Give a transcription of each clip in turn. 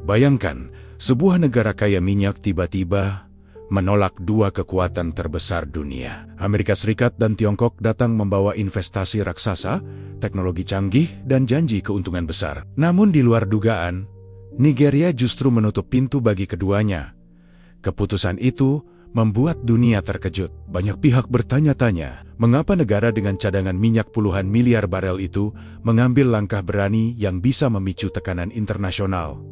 Bayangkan, sebuah negara kaya minyak tiba-tiba menolak dua kekuatan terbesar dunia. Amerika Serikat dan Tiongkok datang membawa investasi raksasa, teknologi canggih, dan janji keuntungan besar. Namun di luar dugaan, Nigeria justru menutup pintu bagi keduanya. Keputusan itu membuat dunia terkejut. Banyak pihak bertanya-tanya, mengapa negara dengan cadangan minyak puluhan miliar barel itu mengambil langkah berani yang bisa memicu tekanan internasional?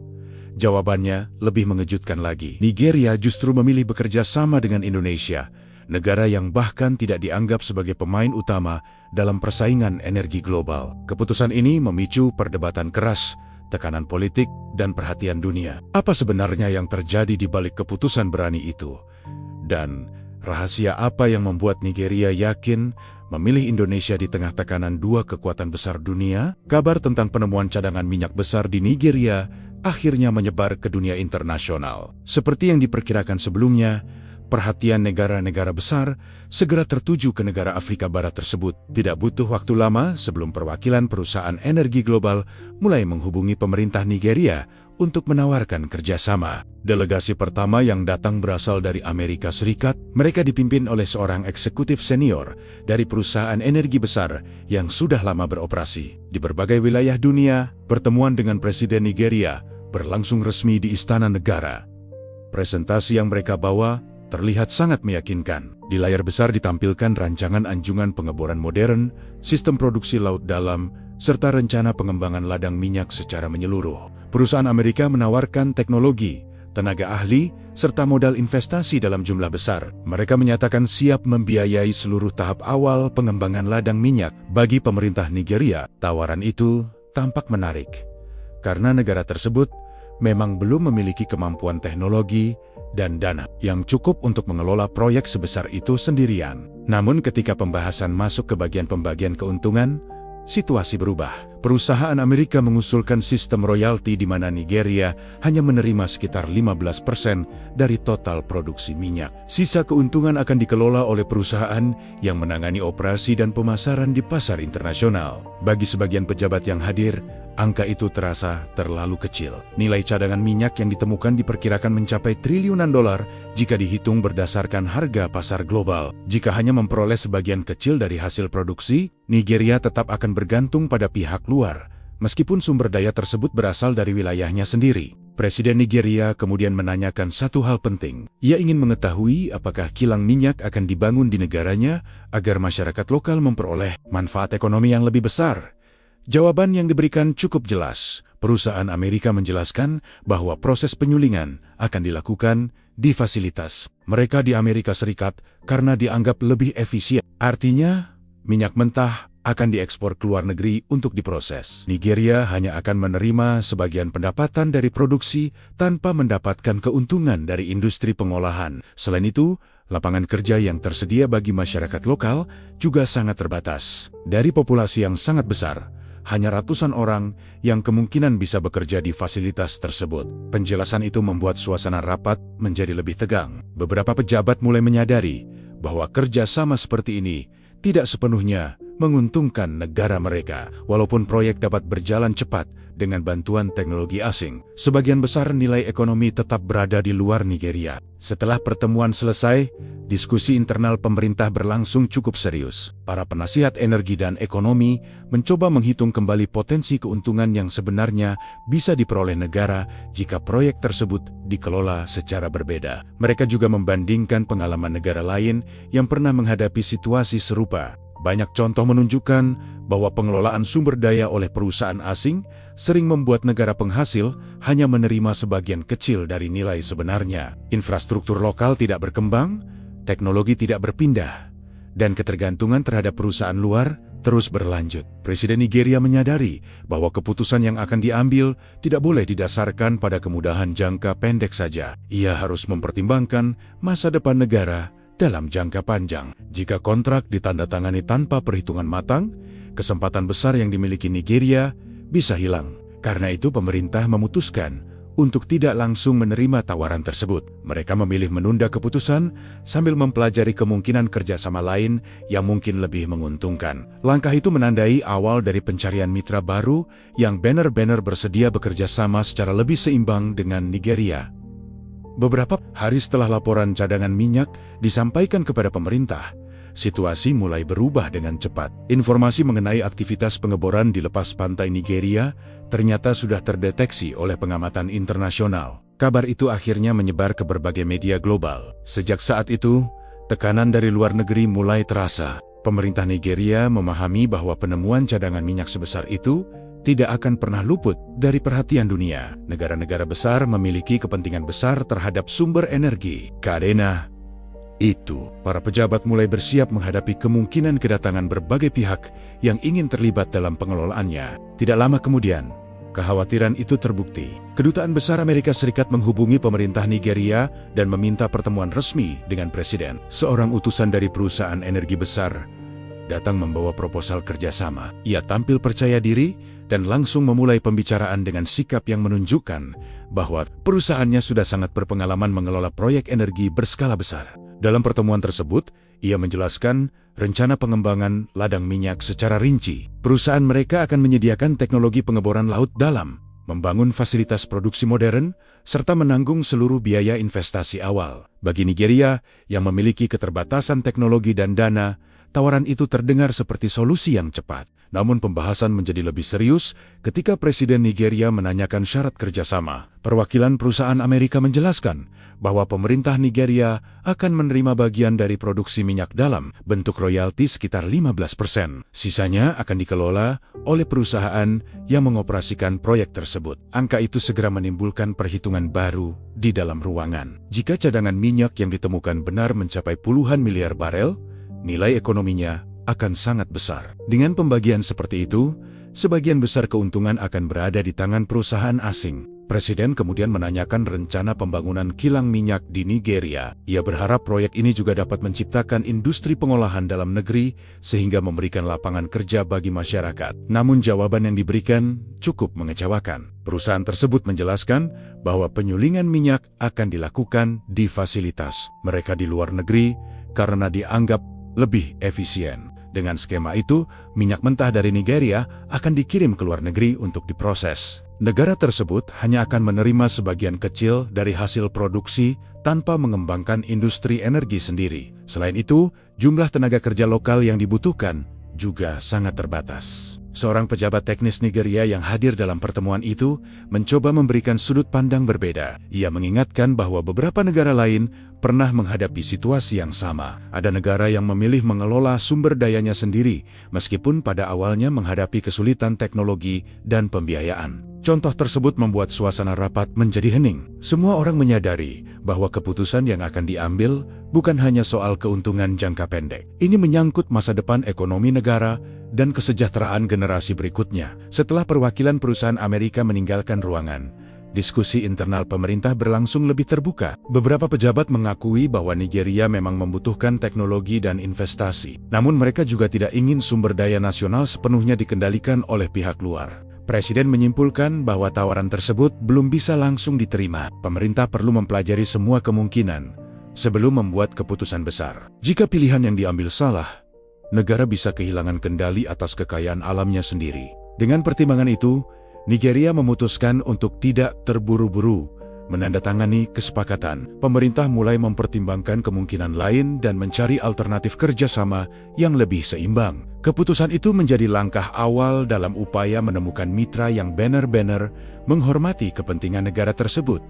Jawabannya lebih mengejutkan lagi. Nigeria justru memilih bekerja sama dengan Indonesia, negara yang bahkan tidak dianggap sebagai pemain utama dalam persaingan energi global. Keputusan ini memicu perdebatan keras, tekanan politik, dan perhatian dunia. Apa sebenarnya yang terjadi di balik keputusan berani itu? Dan rahasia apa yang membuat Nigeria yakin memilih Indonesia di tengah tekanan dua kekuatan besar dunia? Kabar tentang penemuan cadangan minyak besar di Nigeria akhirnya menyebar ke dunia internasional. Seperti yang diperkirakan sebelumnya, perhatian negara-negara besar segera tertuju ke negara Afrika Barat tersebut. Tidak butuh waktu lama sebelum perwakilan perusahaan energi global mulai menghubungi pemerintah Nigeria untuk menawarkan kerjasama. Delegasi pertama yang datang berasal dari Amerika Serikat. Mereka dipimpin oleh seorang eksekutif senior dari perusahaan energi besar yang sudah lama beroperasi di berbagai wilayah dunia. Pertemuan dengan Presiden Nigeria berlangsung resmi di Istana Negara. Presentasi yang mereka bawa terlihat sangat meyakinkan. Di layar besar ditampilkan rancangan anjungan pengeboran modern, sistem produksi laut dalam, serta rencana pengembangan ladang minyak secara menyeluruh. Perusahaan Amerika menawarkan teknologi, tenaga ahli, serta modal investasi dalam jumlah besar. Mereka menyatakan siap membiayai seluruh tahap awal pengembangan ladang minyak. Bagi pemerintah Nigeria, tawaran itu tampak menarik, karena negara tersebut memang belum memiliki kemampuan teknologi dan dana yang cukup untuk mengelola proyek sebesar itu sendirian. Namun ketika pembahasan masuk ke bagian pembagian keuntungan, situasi berubah. Perusahaan Amerika mengusulkan sistem royalti di mana Nigeria hanya menerima sekitar 15% dari total produksi minyak. Sisa keuntungan akan dikelola oleh perusahaan yang menangani operasi dan pemasaran di pasar internasional. Bagi sebagian pejabat yang hadir, angka itu terasa terlalu kecil. Nilai cadangan minyak yang ditemukan diperkirakan mencapai triliunan dolar jika dihitung berdasarkan harga pasar global. Jika hanya memperoleh sebagian kecil dari hasil produksi, Nigeria tetap akan bergantung pada pihak luar, meskipun sumber daya tersebut berasal dari wilayahnya sendiri. Presiden Nigeria kemudian menanyakan satu hal penting. Ia ingin mengetahui apakah kilang minyak akan dibangun di negaranya agar masyarakat lokal memperoleh manfaat ekonomi yang lebih besar. Jawaban yang diberikan cukup jelas. Perusahaan Amerika menjelaskan bahwa proses penyulingan akan dilakukan di fasilitas mereka di Amerika Serikat karena dianggap lebih efisien. Artinya, minyak mentah akan diekspor ke luar negeri untuk diproses. Nigeria hanya akan menerima sebagian pendapatan dari produksi tanpa mendapatkan keuntungan dari industri pengolahan. Selain itu, lapangan kerja yang tersedia bagi masyarakat lokal juga sangat terbatas. Dari populasi yang sangat besar, hanya ratusan orang yang kemungkinan bisa bekerja di fasilitas tersebut. Penjelasan itu membuat suasana rapat menjadi lebih tegang. Beberapa pejabat mulai menyadari bahwa kerja sama seperti ini tidak sepenuhnya menguntungkan negara mereka. Walaupun proyek dapat berjalan cepat dengan bantuan teknologi asing, sebagian besar nilai ekonomi tetap berada di luar Nigeria. Setelah pertemuan selesai, diskusi internal pemerintah berlangsung cukup serius. Para penasihat energi dan ekonomi mencoba menghitung kembali potensi keuntungan yang sebenarnya bisa diperoleh negara jika proyek tersebut dikelola secara berbeda. Mereka juga membandingkan pengalaman negara lain yang pernah menghadapi situasi serupa. Banyak contoh menunjukkan bahwa pengelolaan sumber daya oleh perusahaan asing sering membuat negara penghasil hanya menerima sebagian kecil dari nilai sebenarnya. Infrastruktur lokal tidak berkembang, teknologi tidak berpindah, dan ketergantungan terhadap perusahaan luar terus berlanjut. Presiden Nigeria menyadari bahwa keputusan yang akan diambil tidak boleh didasarkan pada kemudahan jangka pendek saja. Ia harus mempertimbangkan masa depan negara dalam jangka panjang. Jika kontrak ditandatangani tanpa perhitungan matang, kesempatan besar yang dimiliki Nigeria bisa hilang. Karena itu pemerintah memutuskan untuk tidak langsung menerima tawaran tersebut. Mereka memilih menunda keputusan sambil mempelajari kemungkinan kerjasama lain yang mungkin lebih menguntungkan. Langkah itu menandai awal dari pencarian mitra baru yang benar-benar bersedia bekerja sama secara lebih seimbang dengan Nigeria. Beberapa hari setelah laporan cadangan minyak disampaikan kepada pemerintah, situasi mulai berubah dengan cepat. Informasi mengenai aktivitas pengeboran di lepas pantai Nigeria ternyata sudah terdeteksi oleh pengamatan internasional. Kabar itu akhirnya menyebar ke berbagai media global. Sejak saat itu, tekanan dari luar negeri mulai terasa. Pemerintah Nigeria memahami bahwa penemuan cadangan minyak sebesar itu tidak akan pernah luput dari perhatian dunia. Negara-negara besar memiliki kepentingan besar terhadap sumber energi. Karena itu, para pejabat mulai bersiap menghadapi kemungkinan kedatangan berbagai pihak yang ingin terlibat dalam pengelolaannya. Tidak lama kemudian, kekhawatiran itu terbukti. Kedutaan Besar Amerika Serikat menghubungi pemerintah Nigeria dan meminta pertemuan resmi dengan presiden. Seorang utusan dari perusahaan energi besar datang membawa proposal kerjasama. Ia tampil percaya diri dan langsung memulai pembicaraan dengan sikap yang menunjukkan bahwa perusahaannya sudah sangat berpengalaman mengelola proyek energi berskala besar. Dalam pertemuan tersebut, ia menjelaskan rencana pengembangan ladang minyak secara rinci. Perusahaan mereka akan menyediakan teknologi pengeboran laut dalam, membangun fasilitas produksi modern, serta menanggung seluruh biaya investasi awal. Bagi Nigeria yang memiliki keterbatasan teknologi dan dana, tawaran itu terdengar seperti solusi yang cepat. Namun pembahasan menjadi lebih serius ketika Presiden Nigeria menanyakan syarat kerjasama. Perwakilan perusahaan Amerika menjelaskan bahwa pemerintah Nigeria akan menerima bagian dari produksi minyak dalam bentuk royalti sekitar 15%. Sisanya akan dikelola oleh perusahaan yang mengoperasikan proyek tersebut. Angka itu segera menimbulkan perhitungan baru di dalam ruangan. Jika cadangan minyak yang ditemukan benar mencapai puluhan miliar barel, nilai ekonominya akan sangat besar. Dengan pembagian seperti itu, sebagian besar keuntungan akan berada di tangan perusahaan asing. Presiden kemudian menanyakan rencana pembangunan kilang minyak di Nigeria. Ia berharap proyek ini juga dapat menciptakan industri pengolahan dalam negeri sehingga memberikan lapangan kerja bagi masyarakat. Namun jawaban yang diberikan cukup mengecewakan. Perusahaan tersebut menjelaskan bahwa penyulingan minyak akan dilakukan di fasilitas mereka di luar negeri karena dianggap lebih efisien. Dengan skema itu, minyak mentah dari Nigeria akan dikirim ke luar negeri untuk diproses. Negara tersebut hanya akan menerima sebagian kecil dari hasil produksi tanpa mengembangkan industri energi sendiri. Selain itu, jumlah tenaga kerja lokal yang dibutuhkan juga sangat terbatas. Seorang pejabat teknis Nigeria yang hadir dalam pertemuan itu mencoba memberikan sudut pandang berbeda. Ia mengingatkan bahwa beberapa negara lain pernah menghadapi situasi yang sama. Ada negara yang memilih mengelola sumber dayanya sendiri, meskipun pada awalnya menghadapi kesulitan teknologi dan pembiayaan. Contoh tersebut membuat suasana rapat menjadi hening. Semua orang menyadari bahwa keputusan yang akan diambil bukan hanya soal keuntungan jangka pendek. Ini menyangkut masa depan ekonomi negara dan kesejahteraan generasi berikutnya. Setelah perwakilan perusahaan Amerika meninggalkan ruangan, diskusi internal pemerintah berlangsung lebih terbuka. Beberapa pejabat mengakui bahwa Nigeria memang membutuhkan teknologi dan investasi. Namun mereka juga tidak ingin sumber daya nasional sepenuhnya dikendalikan oleh pihak luar. Presiden menyimpulkan bahwa tawaran tersebut belum bisa langsung diterima. Pemerintah perlu mempelajari semua kemungkinan sebelum membuat keputusan besar. Jika pilihan yang diambil salah, negara bisa kehilangan kendali atas kekayaan alamnya sendiri. Dengan pertimbangan itu, Nigeria memutuskan untuk tidak terburu-buru menandatangani kesepakatan. Pemerintah mulai mempertimbangkan kemungkinan lain dan mencari alternatif kerjasama yang lebih seimbang. Keputusan itu menjadi langkah awal dalam upaya menemukan mitra yang benar-benar menghormati kepentingan negara tersebut.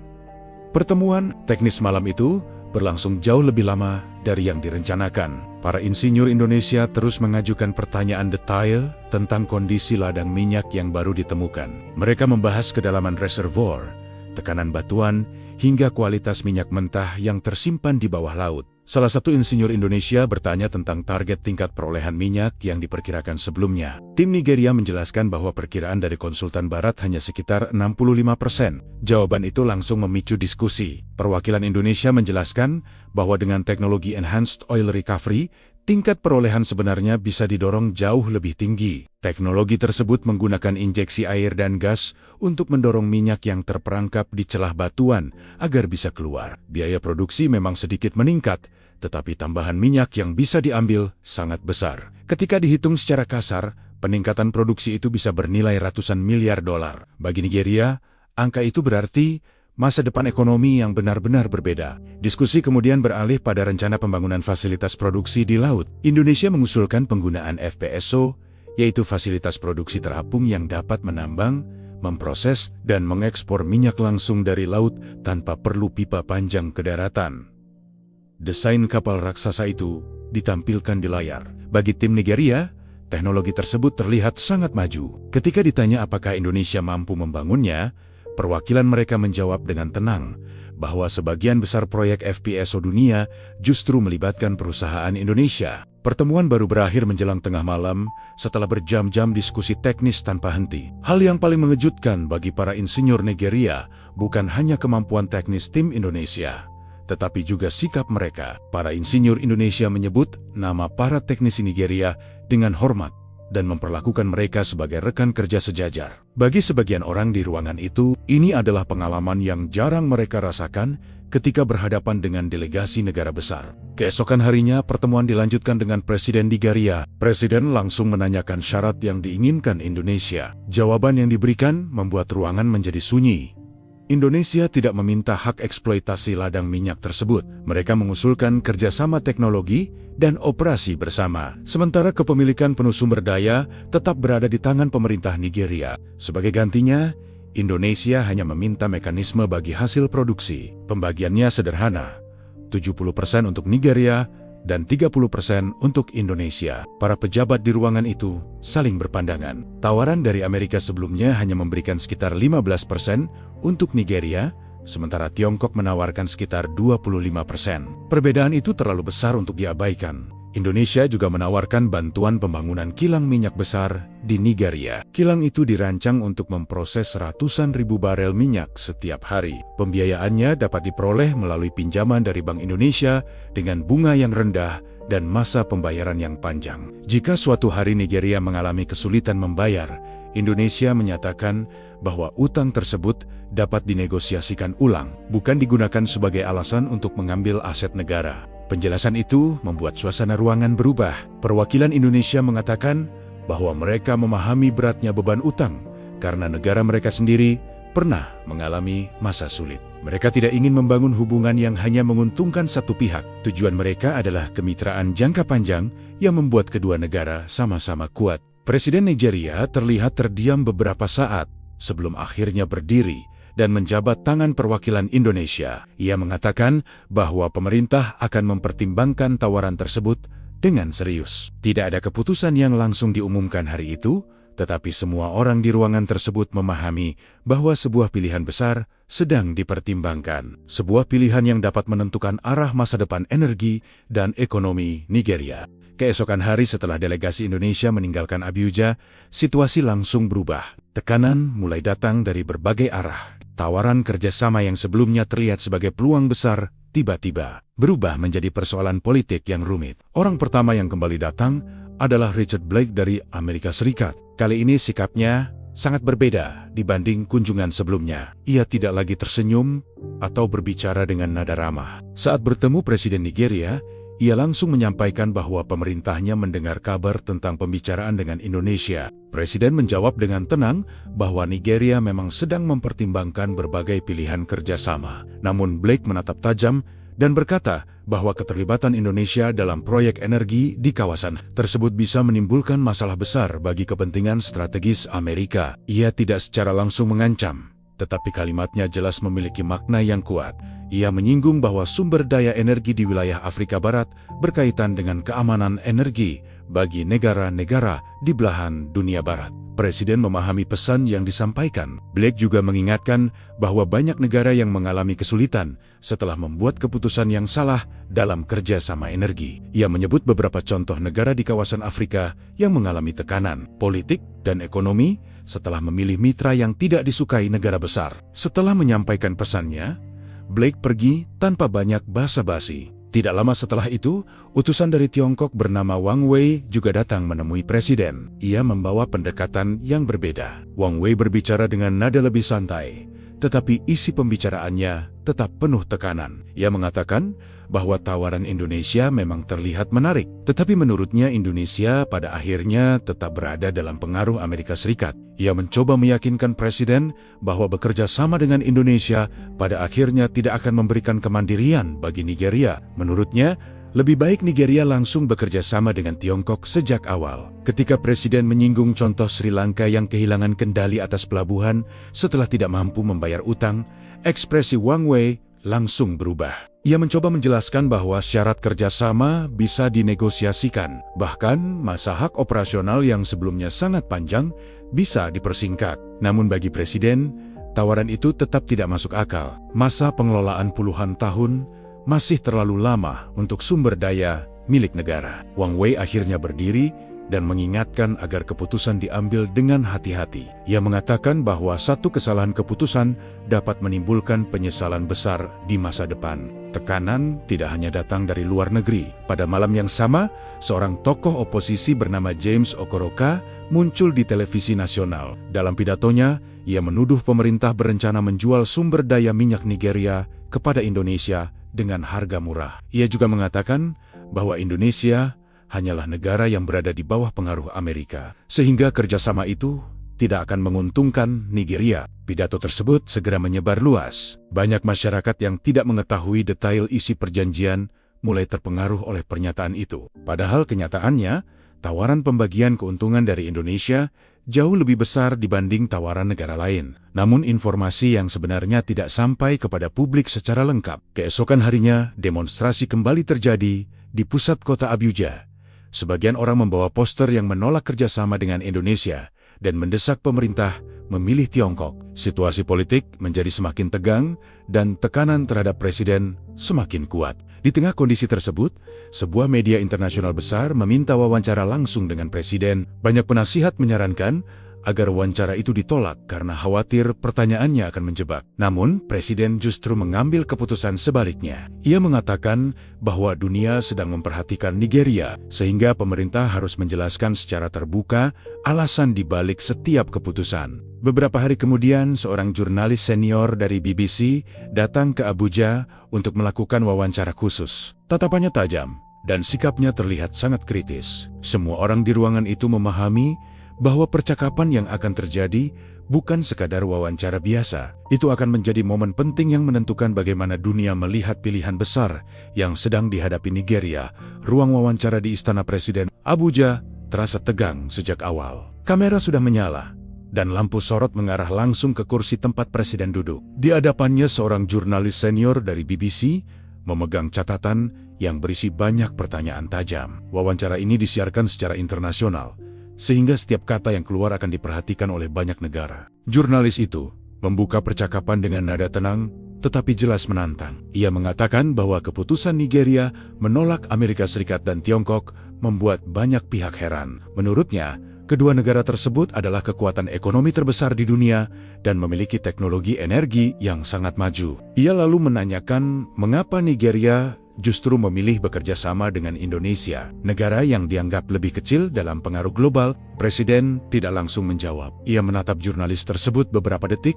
Pertemuan teknis malam itu berlangsung jauh lebih lama dari yang direncanakan. Para insinyur Indonesia terus mengajukan pertanyaan detail tentang kondisi ladang minyak yang baru ditemukan. Mereka membahas kedalaman reservoir, tekanan batuan, hingga kualitas minyak mentah yang tersimpan di bawah laut. Salah satu insinyur Indonesia bertanya tentang target tingkat perolehan minyak yang diperkirakan sebelumnya. Tim Nigeria menjelaskan bahwa perkiraan dari konsultan barat hanya sekitar 65%. Jawaban itu langsung memicu diskusi. Perwakilan Indonesia menjelaskan bahwa dengan teknologi enhanced oil recovery, tingkat perolehan sebenarnya bisa didorong jauh lebih tinggi. Teknologi tersebut menggunakan injeksi air dan gas untuk mendorong minyak yang terperangkap di celah batuan agar bisa keluar. Biaya produksi memang sedikit meningkat, tetapi tambahan minyak yang bisa diambil sangat besar. Ketika dihitung secara kasar, peningkatan produksi itu bisa bernilai ratusan miliar dolar. Bagi Nigeria, angka itu berarti masa depan ekonomi yang benar-benar berbeda. Diskusi kemudian beralih pada rencana pembangunan fasilitas produksi di laut. Indonesia mengusulkan penggunaan FPSO, yaitu fasilitas produksi terapung yang dapat menambang, memproses, dan mengekspor minyak langsung dari laut tanpa perlu pipa panjang ke daratan. Desain kapal raksasa itu ditampilkan di layar. Bagi tim Nigeria, teknologi tersebut terlihat sangat maju. Ketika ditanya apakah Indonesia mampu membangunnya, perwakilan mereka menjawab dengan tenang bahwa sebagian besar proyek FPSO dunia justru melibatkan perusahaan Indonesia. Pertemuan baru berakhir menjelang tengah malam setelah berjam-jam diskusi teknis tanpa henti. Hal yang paling mengejutkan bagi para insinyur Nigeria bukan hanya kemampuan teknis tim Indonesia, tetapi juga sikap mereka. Para insinyur Indonesia menyebut nama para teknisi Nigeria dengan hormat dan memperlakukan mereka sebagai rekan kerja sejajar. Bagi sebagian orang di ruangan itu, ini adalah pengalaman yang jarang mereka rasakan ketika berhadapan dengan delegasi negara besar. Keesokan harinya, pertemuan dilanjutkan dengan Presiden Nigeria. Presiden langsung menanyakan syarat yang diinginkan Indonesia. Jawaban yang diberikan membuat ruangan menjadi sunyi. Indonesia tidak meminta hak eksploitasi ladang minyak tersebut. Mereka mengusulkan kerjasama teknologi dan operasi bersama. Sementara kepemilikan penuh sumber daya tetap berada di tangan pemerintah Nigeria. Sebagai gantinya, Indonesia hanya meminta mekanisme bagi hasil produksi. Pembagiannya sederhana, 70% untuk Nigeria dan 30% untuk Indonesia. Para pejabat di ruangan itu saling berpandangan. Tawaran dari Amerika sebelumnya hanya memberikan sekitar 15% untuk Nigeria, sementara Tiongkok menawarkan sekitar 25%. Perbedaan itu terlalu besar untuk diabaikan. Indonesia juga menawarkan bantuan pembangunan kilang minyak besar di Nigeria. Kilang itu dirancang untuk memproses ratusan ribu barel minyak setiap hari. Pembiayaannya dapat diperoleh melalui pinjaman dari Bank Indonesia dengan bunga yang rendah dan masa pembayaran yang panjang. Jika suatu hari Nigeria mengalami kesulitan membayar, Indonesia menyatakan bahwa utang tersebut dapat dinegosiasikan ulang, bukan digunakan sebagai alasan untuk mengambil aset negara. Penjelasan itu membuat suasana ruangan berubah. Perwakilan Indonesia mengatakan bahwa mereka memahami beratnya beban utang karena negara mereka sendiri pernah mengalami masa sulit. Mereka tidak ingin membangun hubungan yang hanya menguntungkan satu pihak. Tujuan mereka adalah kemitraan jangka panjang yang membuat kedua negara sama-sama kuat. Presiden Nigeria terlihat terdiam beberapa saat sebelum akhirnya berdiri dan menjabat tangan perwakilan Indonesia. Ia mengatakan bahwa pemerintah akan mempertimbangkan tawaran tersebut dengan serius. Tidak ada keputusan yang langsung diumumkan hari itu, tetapi semua orang di ruangan tersebut memahami bahwa sebuah pilihan besar sedang dipertimbangkan. Sebuah pilihan yang dapat menentukan arah masa depan energi dan ekonomi Nigeria. Keesokan hari setelah delegasi Indonesia meninggalkan Abuja, situasi langsung berubah. Tekanan mulai datang dari berbagai arah. Tawaran kerjasama yang sebelumnya terlihat sebagai peluang besar, tiba-tiba berubah menjadi persoalan politik yang rumit. Orang pertama yang kembali datang adalah Richard Blake dari Amerika Serikat. Kali ini sikapnya sangat berbeda dibanding kunjungan sebelumnya. Ia tidak lagi tersenyum atau berbicara dengan nada ramah. Saat bertemu Presiden Nigeria, ia langsung menyampaikan bahwa pemerintahnya mendengar kabar tentang pembicaraan dengan Indonesia. Presiden menjawab dengan tenang bahwa Nigeria memang sedang mempertimbangkan berbagai pilihan kerjasama. Namun Blake menatap tajam dan berkata bahwa keterlibatan Indonesia dalam proyek energi di kawasan tersebut bisa menimbulkan masalah besar bagi kepentingan strategis Amerika. Ia tidak secara langsung mengancam, tetapi kalimatnya jelas memiliki makna yang kuat. Ia menyinggung bahwa sumber daya energi di wilayah Afrika Barat berkaitan dengan keamanan energi bagi negara-negara di belahan dunia barat. Presiden memahami pesan yang disampaikan. Blake juga mengingatkan bahwa banyak negara yang mengalami kesulitan setelah membuat keputusan yang salah dalam kerjasama energi. Ia menyebut beberapa contoh negara di kawasan Afrika yang mengalami tekanan politik dan ekonomi setelah memilih mitra yang tidak disukai negara besar. Setelah menyampaikan pesannya, Blake pergi tanpa banyak basa-basi. Tidak lama setelah itu, utusan dari Tiongkok bernama Wang Wei juga datang menemui Presiden. Ia membawa pendekatan yang berbeda. Wang Wei berbicara dengan nada lebih santai, tetapi isi pembicaraannya tetap penuh tekanan. Ia mengatakan bahwa tawaran Indonesia memang terlihat menarik, tetapi menurutnya Indonesia pada akhirnya tetap berada dalam pengaruh Amerika Serikat. Ia mencoba meyakinkan Presiden bahwa bekerja sama dengan Indonesia pada akhirnya tidak akan memberikan kemandirian bagi Nigeria. Menurutnya, lebih baik Nigeria langsung bekerja sama dengan Tiongkok sejak awal. Ketika Presiden menyinggung contoh Sri Lanka yang kehilangan kendali atas pelabuhan setelah tidak mampu membayar utang, ekspresi Wang Wei langsung berubah. Ia mencoba menjelaskan bahwa syarat kerjasama bisa dinegosiasikan. Bahkan, masa hak operasional yang sebelumnya sangat panjang bisa dipersingkat. Namun bagi Presiden, tawaran itu tetap tidak masuk akal. Masa pengelolaan puluhan tahun masih terlalu lama untuk sumber daya milik negara. Wang Wei akhirnya berdiri dan mengingatkan agar keputusan diambil dengan hati-hati. Ia mengatakan bahwa satu kesalahan keputusan dapat menimbulkan penyesalan besar di masa depan. Tekanan tidak hanya datang dari luar negeri. Pada malam yang sama, seorang tokoh oposisi bernama James Okoroka muncul di televisi nasional. Dalam pidatonya, ia menuduh pemerintah berencana menjual sumber daya minyak Nigeria kepada Indonesia dengan harga murah. Ia juga mengatakan bahwa Indonesia hanyalah negara yang berada di bawah pengaruh Amerika, sehingga kerjasama itu tidak akan menguntungkan Nigeria. Pidato tersebut segera menyebar luas. Banyak masyarakat yang tidak mengetahui detail isi perjanjian mulai terpengaruh oleh pernyataan itu. Padahal kenyataannya, tawaran pembagian keuntungan dari Indonesia jauh lebih besar dibanding tawaran negara lain. Namun informasi yang sebenarnya tidak sampai kepada publik secara lengkap. Keesokan harinya, demonstrasi kembali terjadi di pusat kota Abuja. Sebagian orang membawa poster yang menolak kerjasama dengan Indonesia dan mendesak pemerintah memilih Tiongkok. Situasi politik menjadi semakin tegang dan tekanan terhadap Presiden semakin kuat. Di tengah kondisi tersebut, sebuah media internasional besar meminta wawancara langsung dengan Presiden. Banyak penasihat menyarankan agar wawancara itu ditolak karena khawatir pertanyaannya akan menjebak. Namun, Presiden justru mengambil keputusan sebaliknya. Ia mengatakan bahwa dunia sedang memperhatikan Nigeria, sehingga pemerintah harus menjelaskan secara terbuka alasan di balik setiap keputusan. Beberapa hari kemudian, seorang jurnalis senior dari BBC datang ke Abuja untuk melakukan wawancara khusus. Tatapannya tajam, dan sikapnya terlihat sangat kritis. Semua orang di ruangan itu memahami bahwa percakapan yang akan terjadi bukan sekadar wawancara biasa. Itu akan menjadi momen penting yang menentukan bagaimana dunia melihat pilihan besar yang sedang dihadapi Nigeria. Ruang wawancara di Istana Presiden Abuja terasa tegang sejak awal. Kamera sudah menyala, dan lampu sorot mengarah langsung ke kursi tempat Presiden duduk. Di hadapannya seorang jurnalis senior dari BBC memegang catatan yang berisi banyak pertanyaan tajam. Wawancara ini disiarkan secara internasional, sehingga setiap kata yang keluar akan diperhatikan oleh banyak negara. Jurnalis itu membuka percakapan dengan nada tenang, tetapi jelas menantang. Ia mengatakan bahwa keputusan Nigeria menolak Amerika Serikat dan Tiongkok membuat banyak pihak heran. Menurutnya, kedua negara tersebut adalah kekuatan ekonomi terbesar di dunia dan memiliki teknologi energi yang sangat maju. Ia lalu menanyakan mengapa Nigeria justru memilih bekerja sama dengan Indonesia, negara yang dianggap lebih kecil dalam pengaruh global. Presiden tidak langsung menjawab. Ia menatap jurnalis tersebut beberapa detik,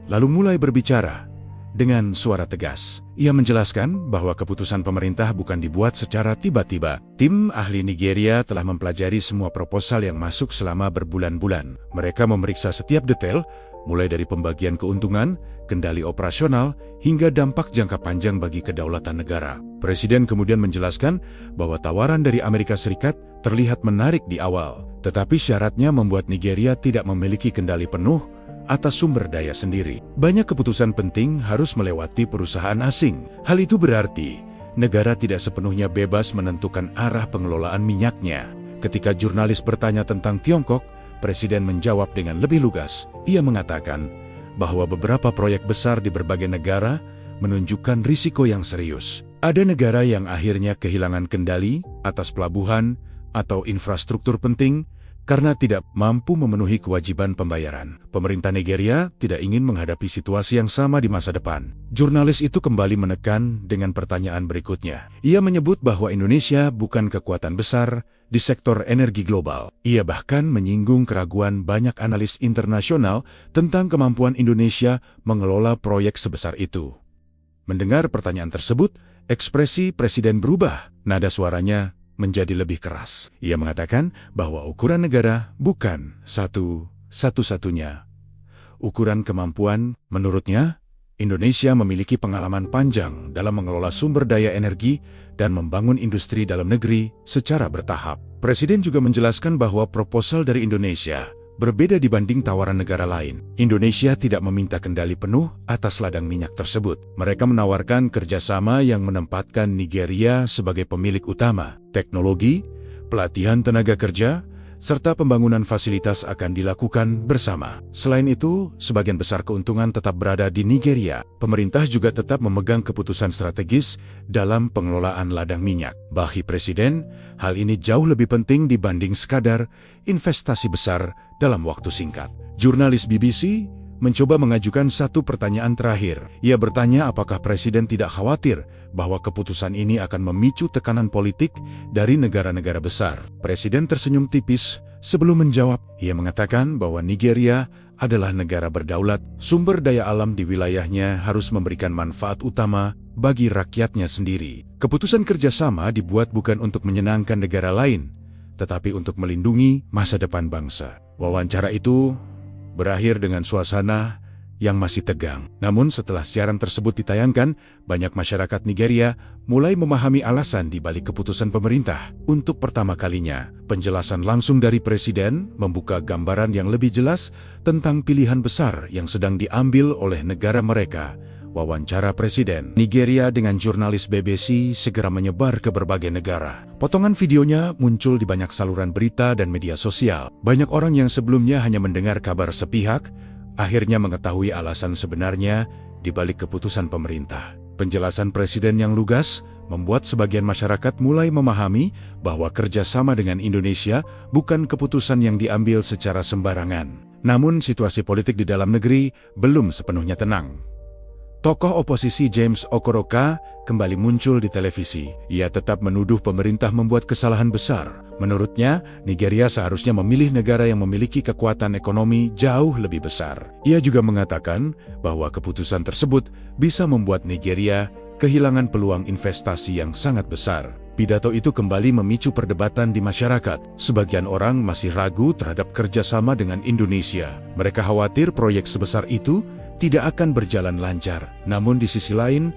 lalu mulai berbicara dengan suara tegas. Ia menjelaskan bahwa keputusan pemerintah bukan dibuat secara tiba-tiba. Tim ahli Nigeria telah mempelajari semua proposal yang masuk selama berbulan-bulan. Mereka memeriksa setiap detail, mulai dari pembagian keuntungan, kendali operasional, hingga dampak jangka panjang bagi kedaulatan negara. Presiden kemudian menjelaskan bahwa tawaran dari Amerika Serikat terlihat menarik di awal, tetapi syaratnya membuat Nigeria tidak memiliki kendali penuh atas sumber daya sendiri. Banyak keputusan penting harus melewati perusahaan asing. Hal itu berarti negara tidak sepenuhnya bebas menentukan arah pengelolaan minyaknya. Ketika jurnalis bertanya tentang Tiongkok, Presiden menjawab dengan lebih lugas. Ia mengatakan bahwa beberapa proyek besar di berbagai negara menunjukkan risiko yang serius. Ada negara yang akhirnya kehilangan kendali atas pelabuhan atau infrastruktur penting karena tidak mampu memenuhi kewajiban pembayaran. Pemerintah Nigeria tidak ingin menghadapi situasi yang sama di masa depan. Jurnalis itu kembali menekan dengan pertanyaan berikutnya. Ia menyebut bahwa Indonesia bukan kekuatan besar di sektor energi global. Ia bahkan menyinggung keraguan banyak analis internasional tentang kemampuan Indonesia mengelola proyek sebesar itu. Mendengar pertanyaan tersebut, ekspresi Presiden berubah. Nada suaranya menjadi lebih keras. Ia mengatakan bahwa ukuran negara bukan satu-satunya ukuran kemampuan. Menurutnya, Indonesia memiliki pengalaman panjang dalam mengelola sumber daya energi dan membangun industri dalam negeri secara bertahap. Presiden juga menjelaskan bahwa proposal dari Indonesia berbeda dibanding tawaran negara lain. Indonesia tidak meminta kendali penuh atas ladang minyak tersebut. Mereka menawarkan kerjasama yang menempatkan Nigeria sebagai pemilik utama. Teknologi, pelatihan tenaga kerja, serta pembangunan fasilitas akan dilakukan bersama. Selain itu, sebagian besar keuntungan tetap berada di Nigeria. Pemerintah juga tetap memegang keputusan strategis dalam pengelolaan ladang minyak. Bagi Presiden, hal ini jauh lebih penting dibanding sekadar investasi besar dalam waktu singkat. Jurnalis BBC mencoba mengajukan satu pertanyaan terakhir. Ia bertanya apakah Presiden tidak khawatir bahwa keputusan ini akan memicu tekanan politik dari negara-negara besar. Presiden tersenyum tipis sebelum menjawab. Ia mengatakan bahwa Nigeria adalah negara berdaulat. Sumber daya alam di wilayahnya harus memberikan manfaat utama bagi rakyatnya sendiri. Keputusan kerjasama dibuat bukan untuk menyenangkan negara lain, tetapi untuk melindungi masa depan bangsa. Wawancara itu berakhir dengan suasana yang masih tegang. Namun setelah siaran tersebut ditayangkan, banyak masyarakat Nigeria mulai memahami alasan di balik keputusan pemerintah. Untuk pertama kalinya, penjelasan langsung dari Presiden membuka gambaran yang lebih jelas tentang pilihan besar yang sedang diambil oleh negara mereka. Wawancara Presiden Nigeria dengan jurnalis BBC segera menyebar ke berbagai negara. Potongan videonya muncul di banyak saluran berita dan media sosial. Banyak orang yang sebelumnya hanya mendengar kabar sepihak, akhirnya mengetahui alasan sebenarnya di balik keputusan pemerintah. Penjelasan Presiden yang lugas membuat sebagian masyarakat mulai memahami bahwa kerjasama dengan Indonesia bukan keputusan yang diambil secara sembarangan. Namun situasi politik di dalam negeri belum sepenuhnya tenang. Tokoh oposisi James Okoroka kembali muncul di televisi. Ia tetap menuduh pemerintah membuat kesalahan besar. Menurutnya, Nigeria seharusnya memilih negara yang memiliki kekuatan ekonomi jauh lebih besar. Ia juga mengatakan bahwa keputusan tersebut bisa membuat Nigeria kehilangan peluang investasi yang sangat besar. Pidato itu kembali memicu perdebatan di masyarakat. Sebagian orang masih ragu terhadap kerjasama dengan Indonesia. Mereka khawatir proyek sebesar itu tidak akan berjalan lancar. Namun di sisi lain,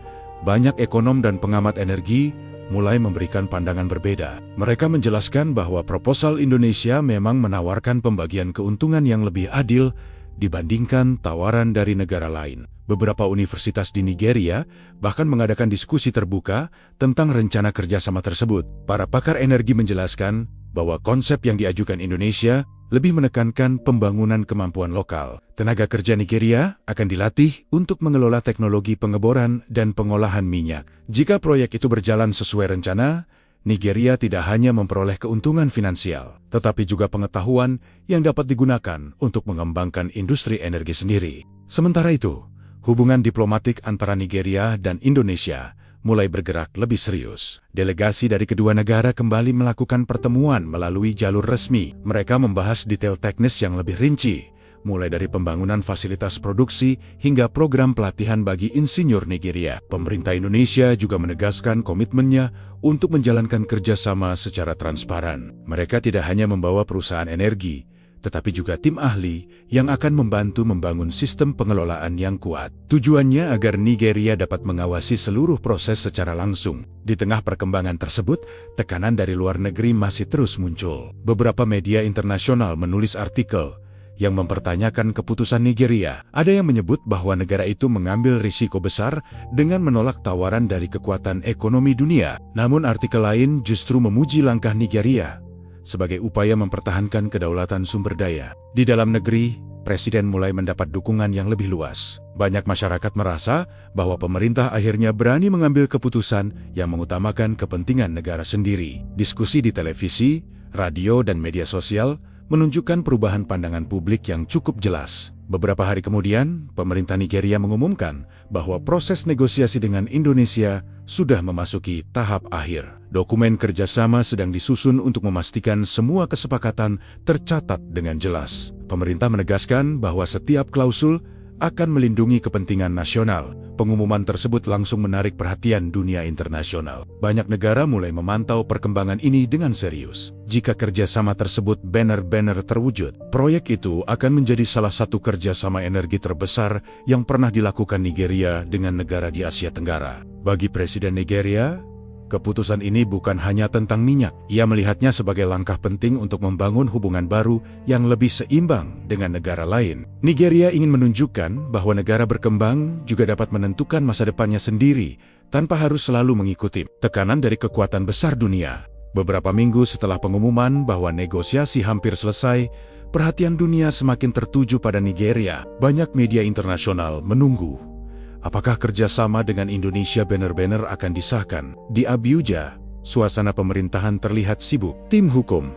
banyak ekonom dan pengamat energi mulai memberikan pandangan berbeda. Mereka menjelaskan bahwa proposal Indonesia memang menawarkan pembagian keuntungan yang lebih adil dibandingkan tawaran dari negara lain. Beberapa universitas di Nigeria bahkan mengadakan diskusi terbuka tentang rencana kerjasama tersebut. Para pakar energi menjelaskan bahwa konsep yang diajukan Indonesia lebih menekankan pembangunan kemampuan lokal. Tenaga kerja Nigeria akan dilatih untuk mengelola teknologi pengeboran dan pengolahan minyak. Jika proyek itu berjalan sesuai rencana, Nigeria tidak hanya memperoleh keuntungan finansial, tetapi juga pengetahuan yang dapat digunakan untuk mengembangkan industri energi sendiri. Sementara itu, hubungan diplomatik antara Nigeria dan Indonesia mulai bergerak lebih serius. Delegasi dari kedua negara kembali melakukan pertemuan melalui jalur resmi. Mereka membahas detail teknis yang lebih rinci, mulai dari pembangunan fasilitas produksi hingga program pelatihan bagi insinyur Nigeria. Pemerintah Indonesia juga menegaskan komitmennya untuk menjalankan kerjasama secara transparan. Mereka tidak hanya membawa perusahaan energi, tetapi juga tim ahli yang akan membantu membangun sistem pengelolaan yang kuat. Tujuannya agar Nigeria dapat mengawasi seluruh proses secara langsung. Di tengah perkembangan tersebut, tekanan dari luar negeri masih terus muncul. Beberapa media internasional menulis artikel yang mempertanyakan keputusan Nigeria. Ada yang menyebut bahwa negara itu mengambil risiko besar dengan menolak tawaran dari kekuatan ekonomi dunia. Namun artikel lain justru memuji langkah Nigeria sebagai upaya mempertahankan kedaulatan sumber daya. Di dalam negeri, Presiden mulai mendapat dukungan yang lebih luas. Banyak masyarakat merasa bahwa pemerintah akhirnya berani mengambil keputusan yang mengutamakan kepentingan negara sendiri. Diskusi di televisi, radio, dan media sosial menunjukkan perubahan pandangan publik yang cukup jelas. Beberapa hari kemudian, pemerintah Nigeria mengumumkan bahwa proses negosiasi dengan Indonesia sudah memasuki tahap akhir. Dokumen kerjasama sedang disusun untuk memastikan semua kesepakatan tercatat dengan jelas. Pemerintah menegaskan bahwa setiap klausul akan melindungi kepentingan nasional. Pengumuman tersebut langsung menarik perhatian dunia internasional. Banyak negara mulai memantau perkembangan ini dengan serius. Jika kerjasama tersebut benar-benar terwujud, proyek itu akan menjadi salah satu kerjasama energi terbesar yang pernah dilakukan Nigeria dengan negara di Asia Tenggara. Bagi Presiden Nigeria, keputusan ini bukan hanya tentang minyak. Ia melihatnya sebagai langkah penting untuk membangun hubungan baru yang lebih seimbang dengan negara lain. Nigeria ingin menunjukkan bahwa negara berkembang juga dapat menentukan masa depannya sendiri tanpa harus selalu mengikuti tekanan dari kekuatan besar dunia. Beberapa minggu setelah pengumuman bahwa negosiasi hampir selesai, perhatian dunia semakin tertuju pada Nigeria. Banyak media internasional menunggu apakah kerjasama dengan Indonesia benar-benar akan disahkan. Di Abuja, suasana pemerintahan terlihat sibuk. Tim hukum,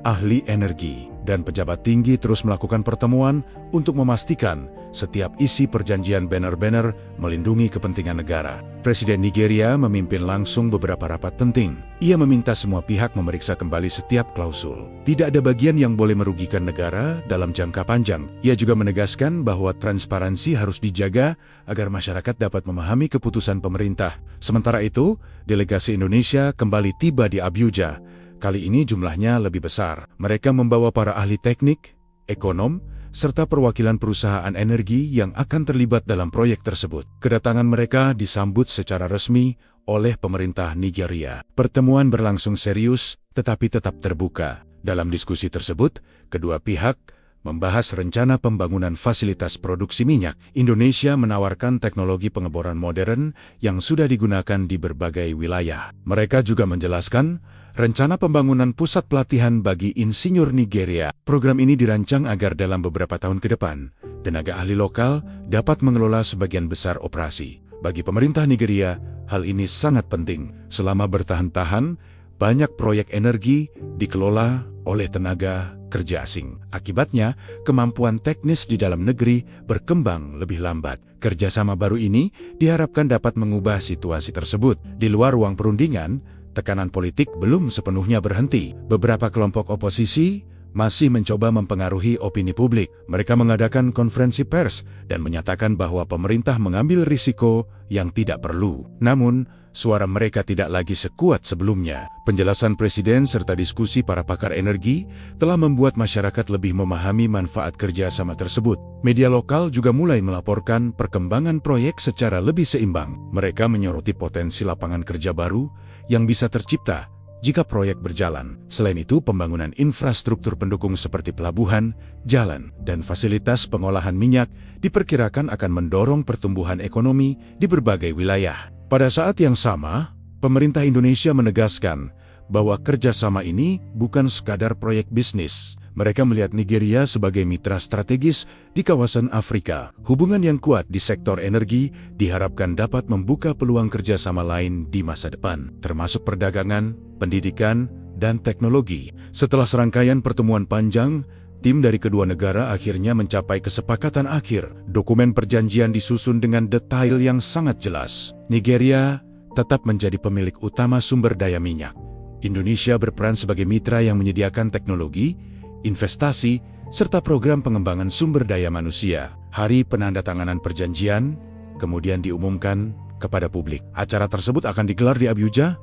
ahli energi, dan pejabat tinggi terus melakukan pertemuan untuk memastikan setiap isi perjanjian benar-benar melindungi kepentingan negara. Presiden Nigeria memimpin langsung beberapa rapat penting. Ia meminta semua pihak memeriksa kembali setiap klausul. Tidak ada bagian yang boleh merugikan negara dalam jangka panjang. Ia juga menegaskan bahwa transparansi harus dijaga agar masyarakat dapat memahami keputusan pemerintah. Sementara itu, delegasi Indonesia kembali tiba di Abuja. Kali ini jumlahnya lebih besar. Mereka membawa para ahli teknik, ekonom, serta perwakilan perusahaan energi yang akan terlibat dalam proyek tersebut. Kedatangan mereka disambut secara resmi oleh pemerintah Nigeria. Pertemuan berlangsung serius, tetapi tetap terbuka. Dalam diskusi tersebut, kedua pihak membahas rencana pembangunan fasilitas produksi minyak. Indonesia menawarkan teknologi pengeboran modern yang sudah digunakan di berbagai wilayah. Mereka juga menjelaskan rencana pembangunan pusat pelatihan bagi insinyur Nigeria. Program ini dirancang agar dalam beberapa tahun ke depan, tenaga ahli lokal dapat mengelola sebagian besar operasi. Bagi pemerintah Nigeria, hal ini sangat penting. Selama bertahan-tahan, banyak proyek energi dikelola oleh tenaga kerja asing. Akibatnya, kemampuan teknis di dalam negeri berkembang lebih lambat. Kerjasama baru ini diharapkan dapat mengubah situasi tersebut. Di luar ruang perundingan, tekanan politik belum sepenuhnya berhenti. Beberapa kelompok oposisi masih mencoba mempengaruhi opini publik. Mereka mengadakan konferensi pers dan menyatakan bahwa pemerintah mengambil risiko yang tidak perlu. Namun, suara mereka tidak lagi sekuat sebelumnya. Penjelasan presiden serta diskusi para pakar energi telah membuat masyarakat lebih memahami manfaat kerjasama tersebut. Media lokal juga mulai melaporkan perkembangan proyek secara lebih seimbang. Mereka menyoroti potensi lapangan kerja baru yang bisa tercipta jika proyek berjalan. Selain itu, pembangunan infrastruktur pendukung seperti pelabuhan, jalan, dan fasilitas pengolahan minyak diperkirakan akan mendorong pertumbuhan ekonomi di berbagai wilayah. Pada saat yang sama, pemerintah Indonesia menegaskan bahwa kerjasama ini bukan sekadar proyek bisnis. Mereka melihat Nigeria sebagai mitra strategis di kawasan Afrika. Hubungan yang kuat di sektor energi diharapkan dapat membuka peluang kerjasama lain di masa depan, termasuk perdagangan, pendidikan, dan teknologi. Setelah serangkaian pertemuan panjang, tim dari kedua negara akhirnya mencapai kesepakatan akhir. Dokumen perjanjian disusun dengan detail yang sangat jelas. Nigeria tetap menjadi pemilik utama sumber daya minyak. Indonesia berperan sebagai mitra yang menyediakan teknologi, investasi, serta program pengembangan sumber daya manusia. Hari penandatanganan perjanjian kemudian diumumkan kepada publik. Acara tersebut akan digelar di Abuja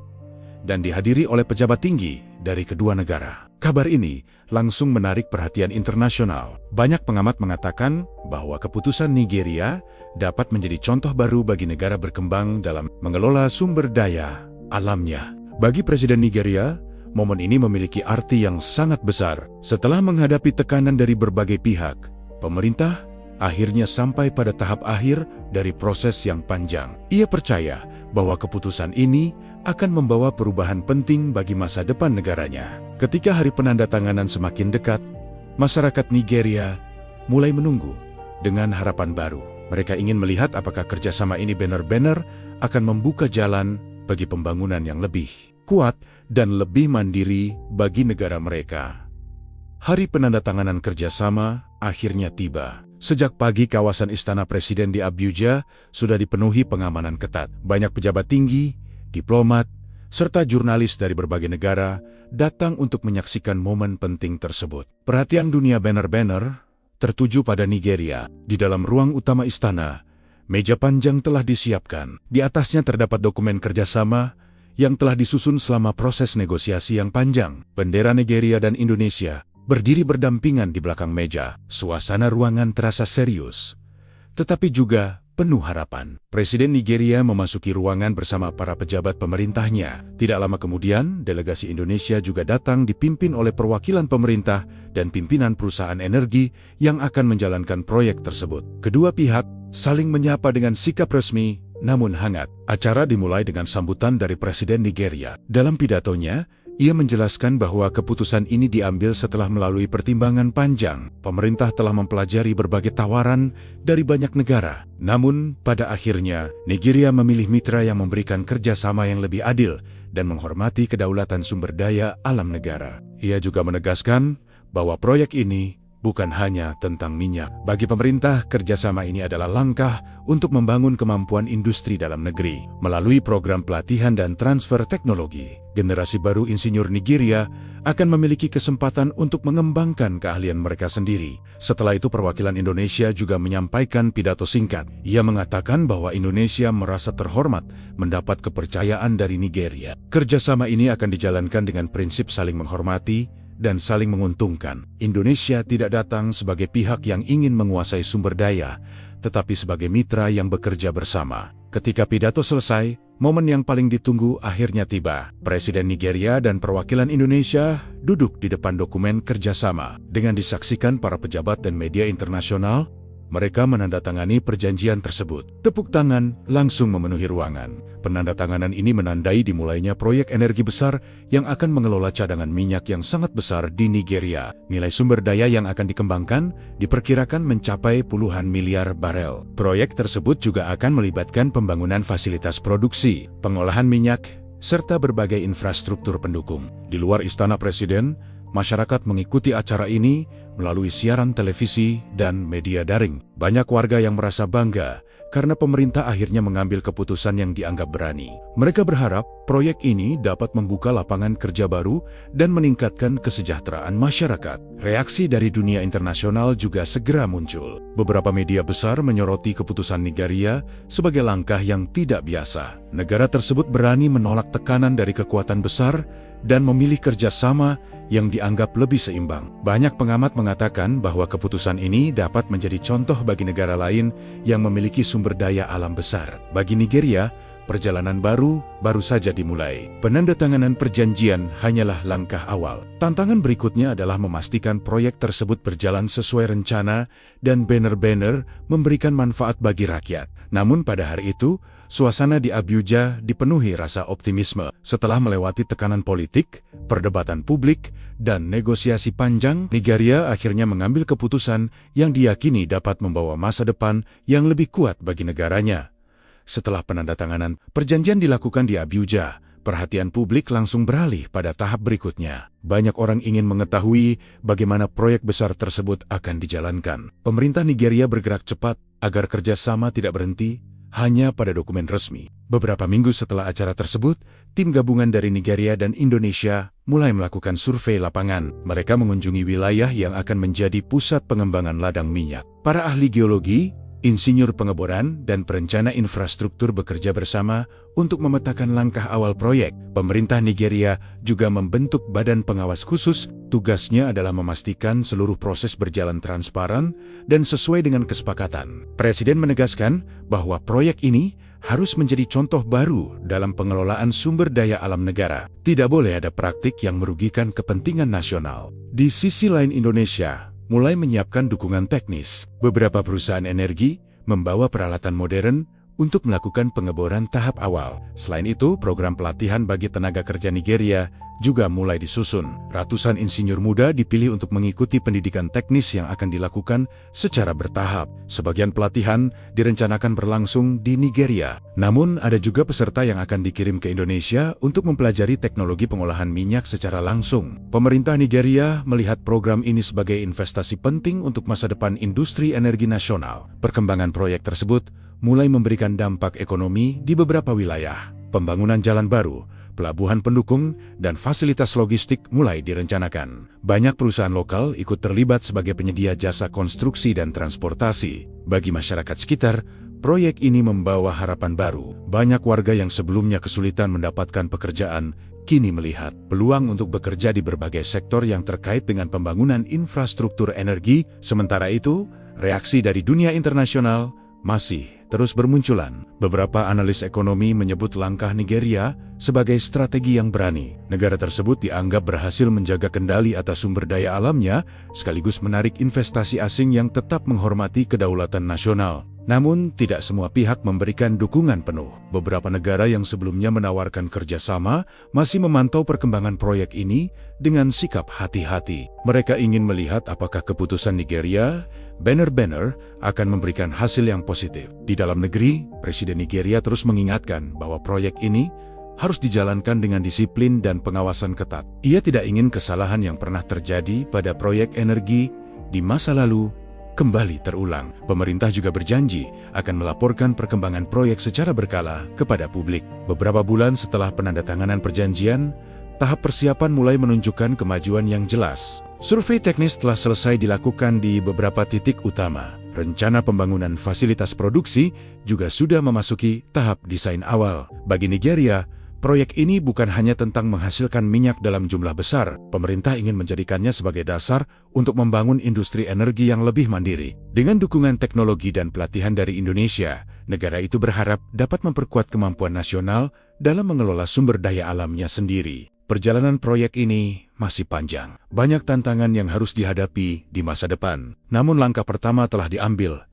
dan dihadiri oleh pejabat tinggi dari kedua negara. Kabar ini langsung menarik perhatian internasional. Banyak pengamat mengatakan bahwa keputusan Nigeria dapat menjadi contoh baru bagi negara berkembang dalam mengelola sumber daya alamnya. Bagi Presiden Nigeria, momen ini memiliki arti yang sangat besar. Setelah menghadapi tekanan dari berbagai pihak, pemerintah akhirnya sampai pada tahap akhir dari proses yang panjang. Ia percaya bahwa keputusan ini akan membawa perubahan penting bagi masa depan negaranya. Ketika hari penandatanganan semakin dekat, masyarakat Nigeria mulai menunggu dengan harapan baru. Mereka ingin melihat apakah kerjasama ini benar-benar akan membuka jalan bagi pembangunan yang lebih kuat dan lebih mandiri bagi negara mereka. Hari penandatanganan kerjasama akhirnya tiba. Sejak pagi kawasan Istana Presiden di Abuja sudah dipenuhi pengamanan ketat. Banyak pejabat tinggi, diplomat, serta jurnalis dari berbagai negara datang untuk menyaksikan momen penting tersebut. Perhatian dunia banner-banner tertuju pada Nigeria. Di dalam ruang utama istana, meja panjang telah disiapkan. Di atasnya terdapat dokumen kerjasama yang telah disusun selama proses negosiasi yang panjang. Bendera Nigeria dan Indonesia berdiri berdampingan di belakang meja. Suasana ruangan terasa serius, tetapi juga penuh harapan. Presiden Nigeria memasuki ruangan bersama para pejabat pemerintahnya. Tidak lama kemudian, delegasi Indonesia juga datang dipimpin oleh perwakilan pemerintah dan pimpinan perusahaan energi yang akan menjalankan proyek tersebut. Kedua pihak saling menyapa dengan sikap resmi namun hangat. Acara dimulai dengan sambutan dari Presiden Nigeria. Dalam pidatonya, ia menjelaskan bahwa keputusan ini diambil setelah melalui pertimbangan panjang. Pemerintah telah mempelajari berbagai tawaran dari banyak negara. Namun, pada akhirnya, Nigeria memilih mitra yang memberikan kerjasama yang lebih adil dan menghormati kedaulatan sumber daya alam negara. Ia juga menegaskan bahwa proyek ini bukan hanya tentang minyak. Bagi pemerintah, kerjasama ini adalah langkah untuk membangun kemampuan industri dalam negeri. Melalui program pelatihan dan transfer teknologi, generasi baru insinyur Nigeria akan memiliki kesempatan untuk mengembangkan keahlian mereka sendiri. Setelah itu, perwakilan Indonesia juga menyampaikan pidato singkat. Ia mengatakan bahwa Indonesia merasa terhormat mendapat kepercayaan dari Nigeria. Kerjasama ini akan dijalankan dengan prinsip saling menghormati dan saling menguntungkan. Indonesia tidak datang sebagai pihak yang ingin menguasai sumber daya, tetapi sebagai mitra yang bekerja bersama. Ketika pidato selesai, momen yang paling ditunggu akhirnya tiba. Presiden Nigeria dan perwakilan Indonesia duduk di depan dokumen kerjasama. Dengan disaksikan para pejabat dan media internasional, mereka menandatangani perjanjian tersebut. Tepuk tangan langsung memenuhi ruangan. Penandatanganan ini menandai dimulainya proyek energi besar yang akan mengelola cadangan minyak yang sangat besar di Nigeria. Nilai sumber daya yang akan dikembangkan diperkirakan mencapai puluhan miliar barel. Proyek tersebut juga akan melibatkan pembangunan fasilitas produksi, pengolahan minyak, serta berbagai infrastruktur pendukung. Di luar Istana Presiden, masyarakat mengikuti acara ini melalui siaran televisi dan media daring. Banyak warga yang merasa bangga karena pemerintah akhirnya mengambil keputusan yang dianggap berani. Mereka berharap proyek ini dapat membuka lapangan kerja baru dan meningkatkan kesejahteraan masyarakat. Reaksi dari dunia internasional juga segera muncul. Beberapa media besar menyoroti keputusan Nigeria sebagai langkah yang tidak biasa. Negara tersebut berani menolak tekanan dari kekuatan besar dan memilih kerjasama yang dianggap lebih seimbang. Banyak pengamat mengatakan bahwa keputusan ini dapat menjadi contoh bagi negara lain yang memiliki sumber daya alam besar. Bagi Nigeria, perjalanan baru saja dimulai. Penandatanganan perjanjian hanyalah langkah awal. Tantangan berikutnya adalah memastikan proyek tersebut berjalan sesuai rencana dan banner-banner memberikan manfaat bagi rakyat. Namun pada hari itu, suasana di Abuja dipenuhi rasa optimisme. Setelah melewati tekanan politik, perdebatan publik, dan negosiasi panjang, Nigeria akhirnya mengambil keputusan yang diyakini dapat membawa masa depan yang lebih kuat bagi negaranya. Setelah penandatanganan perjanjian dilakukan di Abuja, perhatian publik langsung beralih pada tahap berikutnya. Banyak orang ingin mengetahui bagaimana proyek besar tersebut akan dijalankan. Pemerintah Nigeria bergerak cepat agar kerjasama tidak berhenti hanya pada dokumen resmi. Beberapa minggu setelah acara tersebut, tim gabungan dari Nigeria dan Indonesia mulai melakukan survei lapangan. Mereka mengunjungi wilayah yang akan menjadi pusat pengembangan ladang minyak. Para ahli geologi, insinyur pengeboran, dan perencana infrastruktur bekerja bersama untuk memetakan langkah awal proyek. Pemerintah Nigeria juga membentuk badan pengawas khusus. Tugasnya adalah memastikan seluruh proses berjalan transparan dan sesuai dengan kesepakatan. Presiden menegaskan bahwa proyek ini harus menjadi contoh baru dalam pengelolaan sumber daya alam negara. Tidak boleh ada praktik yang merugikan kepentingan nasional. Di sisi lain, Indonesia mulai menyiapkan dukungan teknis. Beberapa perusahaan energi membawa peralatan modern untuk melakukan pengeboran tahap awal. Selain itu, program pelatihan bagi tenaga kerja Nigeria juga mulai disusun. Ratusan insinyur muda dipilih untuk mengikuti pendidikan teknis yang akan dilakukan secara bertahap. Sebagian pelatihan direncanakan berlangsung di Nigeria. Namun, ada juga peserta yang akan dikirim ke Indonesia untuk mempelajari teknologi pengolahan minyak secara langsung. Pemerintah Nigeria melihat program ini sebagai investasi penting untuk masa depan industri energi nasional. Perkembangan proyek tersebut mulai memberikan dampak ekonomi di beberapa wilayah. Pembangunan jalan baru, pelabuhan pendukung, dan fasilitas logistik mulai direncanakan. Banyak perusahaan lokal ikut terlibat sebagai penyedia jasa konstruksi dan transportasi. Bagi masyarakat sekitar, proyek ini membawa harapan baru. Banyak warga yang sebelumnya kesulitan mendapatkan pekerjaan, kini melihat peluang untuk bekerja di berbagai sektor yang terkait dengan pembangunan infrastruktur energi. Sementara itu, reaksi dari dunia internasional masih terus bermunculan. Beberapa analis ekonomi menyebut langkah Nigeria sebagai strategi yang berani. Negara tersebut dianggap berhasil menjaga kendali atas sumber daya alamnya, sekaligus menarik investasi asing yang tetap menghormati kedaulatan nasional. Namun, tidak semua pihak memberikan dukungan penuh. Beberapa negara yang sebelumnya menawarkan kerjasama masih memantau perkembangan proyek ini dengan sikap hati-hati. Mereka ingin melihat apakah keputusan Nigeria benar-benar akan memberikan hasil yang positif. Di dalam negeri, Presiden Nigeria terus mengingatkan bahwa proyek ini harus dijalankan dengan disiplin dan pengawasan ketat. Ia tidak ingin kesalahan yang pernah terjadi pada proyek energi di masa lalu kembali terulang. Pemerintah juga berjanji akan melaporkan perkembangan proyek secara berkala kepada publik. Beberapa bulan setelah penandatanganan perjanjian, tahap persiapan mulai menunjukkan kemajuan yang jelas. Survei teknis telah selesai dilakukan di beberapa titik utama. Rencana pembangunan fasilitas produksi juga sudah memasuki tahap desain awal. Bagi Nigeria, proyek ini bukan hanya tentang menghasilkan minyak dalam jumlah besar. Pemerintah ingin menjadikannya sebagai dasar untuk membangun industri energi yang lebih mandiri. Dengan dukungan teknologi dan pelatihan dari Indonesia, negara itu berharap dapat memperkuat kemampuan nasional dalam mengelola sumber daya alamnya sendiri. Perjalanan proyek ini masih panjang. Banyak tantangan yang harus dihadapi di masa depan. Namun langkah pertama telah diambil.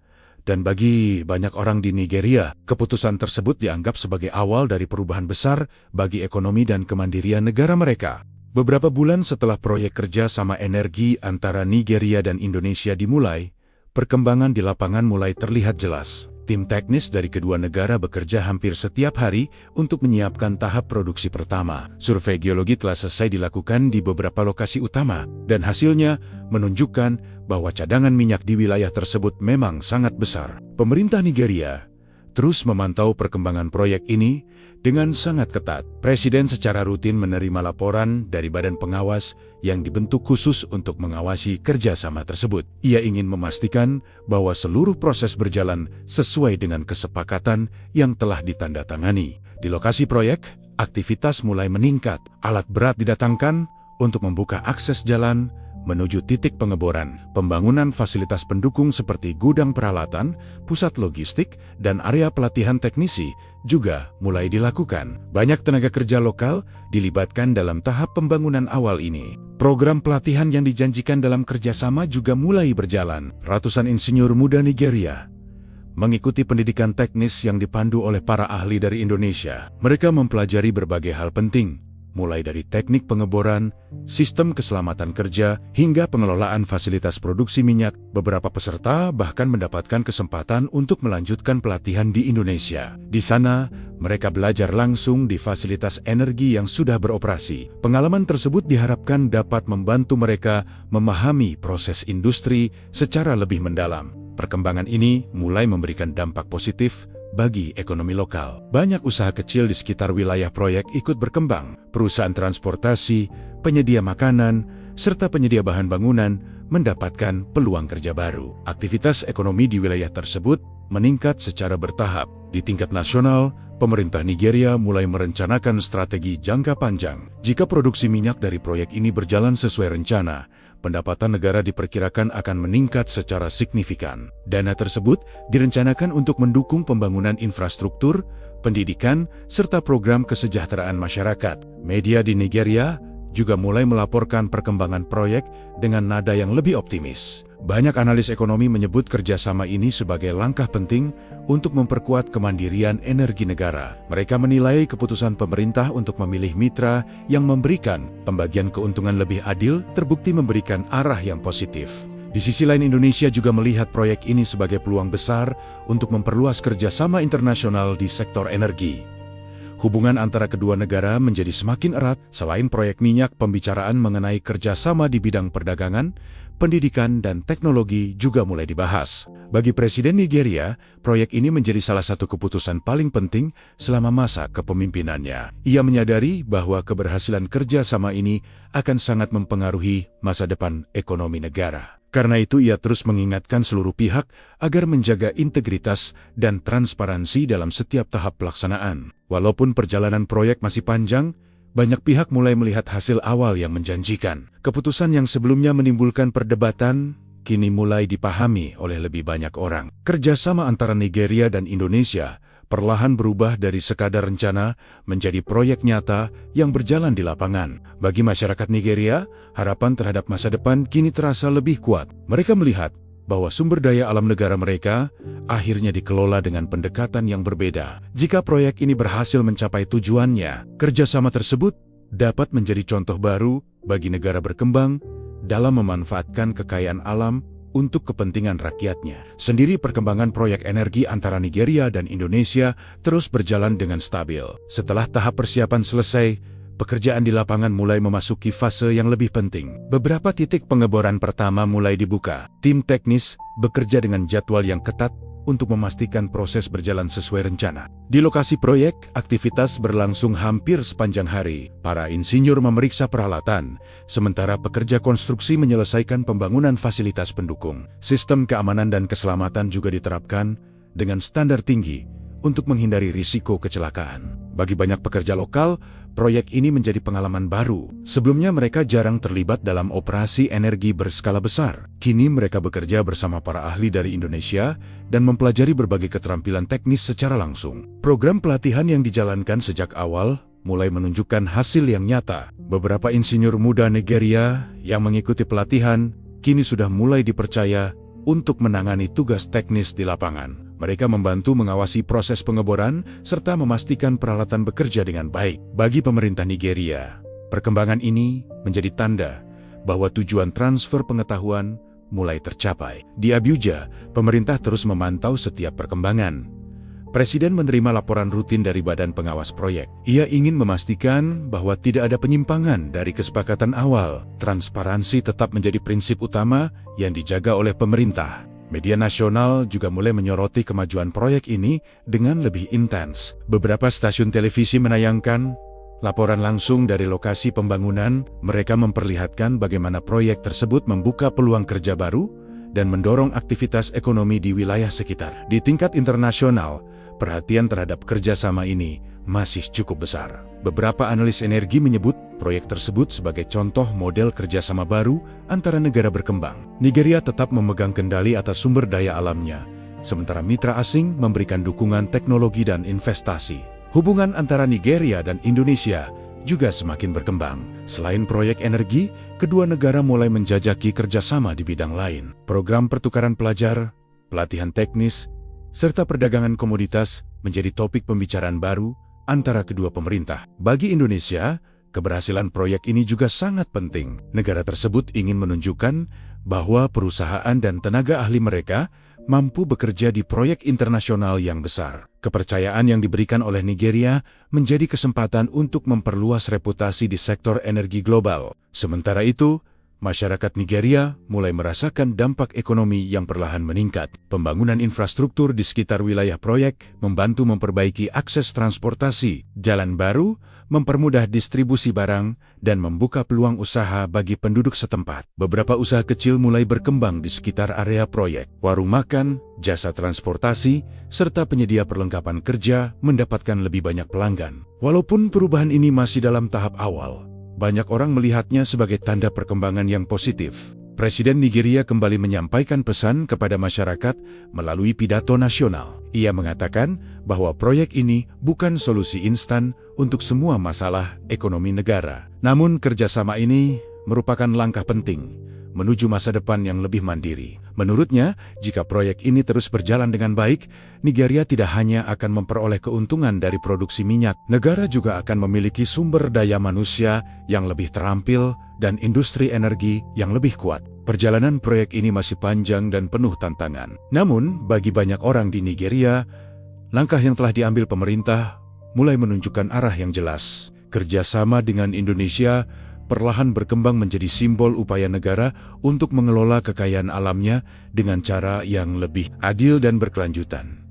Dan bagi banyak orang di Nigeria, keputusan tersebut dianggap sebagai awal dari perubahan besar bagi ekonomi dan kemandirian negara mereka. Beberapa bulan setelah proyek kerja sama energi antara Nigeria dan Indonesia dimulai, perkembangan di lapangan mulai terlihat jelas. Tim teknis dari kedua negara bekerja hampir setiap hari untuk menyiapkan tahap produksi pertama. Survei geologi telah selesai dilakukan di beberapa lokasi utama, dan hasilnya menunjukkan bahwa cadangan minyak di wilayah tersebut memang sangat besar. Pemerintah Nigeria terus memantau perkembangan proyek ini dengan sangat ketat. Presiden secara rutin menerima laporan dari badan pengawas yang dibentuk khusus untuk mengawasi kerjasama tersebut. Ia ingin memastikan bahwa seluruh proses berjalan sesuai dengan kesepakatan yang telah ditandatangani. Di lokasi proyek, aktivitas mulai meningkat. Alat berat didatangkan untuk membuka akses jalan menuju titik pengeboran. Pembangunan fasilitas pendukung seperti gudang peralatan, pusat logistik, dan area pelatihan teknisi juga mulai dilakukan. Banyak tenaga kerja lokal dilibatkan dalam tahap pembangunan awal ini. Program pelatihan yang dijanjikan dalam kerjasama juga mulai berjalan. Ratusan insinyur muda Nigeria mengikuti pendidikan teknis yang dipandu oleh para ahli dari Indonesia. Mereka mempelajari berbagai hal penting, mulai dari teknik pengeboran, sistem keselamatan kerja, hingga pengelolaan fasilitas produksi minyak. Beberapa peserta bahkan mendapatkan kesempatan untuk melanjutkan pelatihan di Indonesia. Di sana, mereka belajar langsung di fasilitas energi yang sudah beroperasi. Pengalaman tersebut diharapkan dapat membantu mereka memahami proses industri secara lebih mendalam. Perkembangan ini mulai memberikan dampak positif bagi ekonomi lokal. Banyak usaha kecil di sekitar wilayah proyek ikut berkembang. Perusahaan transportasi, penyedia makanan, serta penyedia bahan bangunan mendapatkan peluang kerja baru. Aktivitas ekonomi di wilayah tersebut meningkat secara bertahap. Di tingkat nasional, pemerintah Nigeria mulai merencanakan strategi jangka panjang. Jika produksi minyak dari proyek ini berjalan sesuai rencana, pendapatan negara diperkirakan akan meningkat secara signifikan. Dana tersebut direncanakan untuk mendukung pembangunan infrastruktur, pendidikan, serta program kesejahteraan masyarakat. Media di Nigeria juga mulai melaporkan perkembangan proyek dengan nada yang lebih optimis. Banyak analis ekonomi menyebut kerjasama ini sebagai langkah penting untuk memperkuat kemandirian energi negara. Mereka menilai keputusan pemerintah untuk memilih mitra yang memberikan pembagian keuntungan lebih adil terbukti memberikan arah yang positif. Di sisi lain, Indonesia juga melihat proyek ini sebagai peluang besar untuk memperluas kerjasama internasional di sektor energi. Hubungan antara kedua negara menjadi semakin erat. Selain proyek minyak, pembicaraan mengenai kerjasama di bidang perdagangan, pendidikan, dan teknologi juga mulai dibahas. Bagi Presiden Nigeria, proyek ini menjadi salah satu keputusan paling penting selama masa kepemimpinannya. Ia menyadari bahwa keberhasilan kerjasama ini akan sangat mempengaruhi masa depan ekonomi negara. Karena itu, ia terus mengingatkan seluruh pihak agar menjaga integritas dan transparansi dalam setiap tahap pelaksanaan. Walaupun perjalanan proyek masih panjang, banyak pihak mulai melihat hasil awal yang menjanjikan. Keputusan yang sebelumnya menimbulkan perdebatan, kini mulai dipahami oleh lebih banyak orang. Kerjasama antara Nigeria dan Indonesia perlahan berubah dari sekadar rencana menjadi proyek nyata yang berjalan di lapangan. Bagi masyarakat Nigeria, harapan terhadap masa depan kini terasa lebih kuat. Mereka melihat bahwa sumber daya alam negara mereka akhirnya dikelola dengan pendekatan yang berbeda. Jika proyek ini berhasil mencapai tujuannya, kerjasama tersebut dapat menjadi contoh baru bagi negara berkembang dalam memanfaatkan kekayaan alam untuk kepentingan rakyatnya. Sendiri, perkembangan proyek energi antara Nigeria dan Indonesia terus berjalan dengan stabil. Setelah tahap persiapan selesai, pekerjaan di lapangan mulai memasuki fase yang lebih penting. Beberapa titik pengeboran pertama mulai dibuka. Tim teknis bekerja dengan jadwal yang ketat untuk memastikan proses berjalan sesuai rencana. Di lokasi proyek, aktivitas berlangsung hampir sepanjang hari. Para insinyur memeriksa peralatan, sementara pekerja konstruksi menyelesaikan pembangunan fasilitas pendukung. Sistem keamanan dan keselamatan juga diterapkan dengan standar tinggi untuk menghindari risiko kecelakaan. Bagi banyak pekerja lokal, proyek ini menjadi pengalaman baru. Sebelumnya mereka jarang terlibat dalam operasi energi berskala besar. Kini mereka bekerja bersama para ahli dari Indonesia dan mempelajari berbagai keterampilan teknis secara langsung. Program pelatihan yang dijalankan sejak awal mulai menunjukkan hasil yang nyata. Beberapa insinyur muda Nigeria yang mengikuti pelatihan kini sudah mulai dipercaya untuk menangani tugas teknis di lapangan. Mereka membantu mengawasi proses pengeboran serta memastikan peralatan bekerja dengan baik. Bagi pemerintah Nigeria, perkembangan ini menjadi tanda bahwa tujuan transfer pengetahuan mulai tercapai. Di Abuja, pemerintah terus memantau setiap perkembangan. Presiden menerima laporan rutin dari Badan Pengawas Proyek. Ia ingin memastikan bahwa tidak ada penyimpangan dari kesepakatan awal. Transparansi tetap menjadi prinsip utama yang dijaga oleh pemerintah. Media nasional juga mulai menyoroti kemajuan proyek ini dengan lebih intens. Beberapa stasiun televisi menayangkan laporan langsung dari lokasi pembangunan. Mereka memperlihatkan bagaimana proyek tersebut membuka peluang kerja baru dan mendorong aktivitas ekonomi di wilayah sekitar. Di tingkat internasional, perhatian terhadap kerjasama ini masih cukup besar. Beberapa analis energi menyebut proyek tersebut sebagai contoh model kerjasama baru antara negara berkembang. Nigeria tetap memegang kendali atas sumber daya alamnya, sementara mitra asing memberikan dukungan teknologi dan investasi. Hubungan antara Nigeria dan Indonesia juga semakin berkembang. Selain proyek energi, kedua negara mulai menjajaki kerjasama di bidang lain. Program pertukaran pelajar, pelatihan teknis, serta perdagangan komoditas menjadi topik pembicaraan baru antara kedua pemerintah. Bagi Indonesia, keberhasilan proyek ini juga sangat penting. Negara tersebut ingin menunjukkan bahwa perusahaan dan tenaga ahli mereka mampu bekerja di proyek internasional yang besar. Kepercayaan yang diberikan oleh Nigeria menjadi kesempatan untuk memperluas reputasi di sektor energi global. Sementara itu, masyarakat Nigeria mulai merasakan dampak ekonomi yang perlahan meningkat. Pembangunan infrastruktur di sekitar wilayah proyek membantu memperbaiki akses transportasi, jalan baru, mempermudah distribusi barang, dan membuka peluang usaha bagi penduduk setempat. Beberapa usaha kecil mulai berkembang di sekitar area proyek. Warung makan, jasa transportasi, serta penyedia perlengkapan kerja mendapatkan lebih banyak pelanggan. Walaupun perubahan ini masih dalam tahap awal, banyak orang melihatnya sebagai tanda perkembangan yang positif. Presiden Nigeria kembali menyampaikan pesan kepada masyarakat melalui pidato nasional. Ia mengatakan bahwa proyek ini bukan solusi instan untuk semua masalah ekonomi negara. Namun kerjasama ini merupakan langkah penting menuju masa depan yang lebih mandiri. Menurutnya, jika proyek ini terus berjalan dengan baik, Nigeria tidak hanya akan memperoleh keuntungan dari produksi minyak, negara juga akan memiliki sumber daya manusia yang lebih terampil dan industri energi yang lebih kuat. Perjalanan proyek ini masih panjang dan penuh tantangan. Namun, bagi banyak orang di Nigeria, langkah yang telah diambil pemerintah mulai menunjukkan arah yang jelas. Kerjasama dengan Indonesia perlahan berkembang menjadi simbol upaya negara untuk mengelola kekayaan alamnya dengan cara yang lebih adil dan berkelanjutan.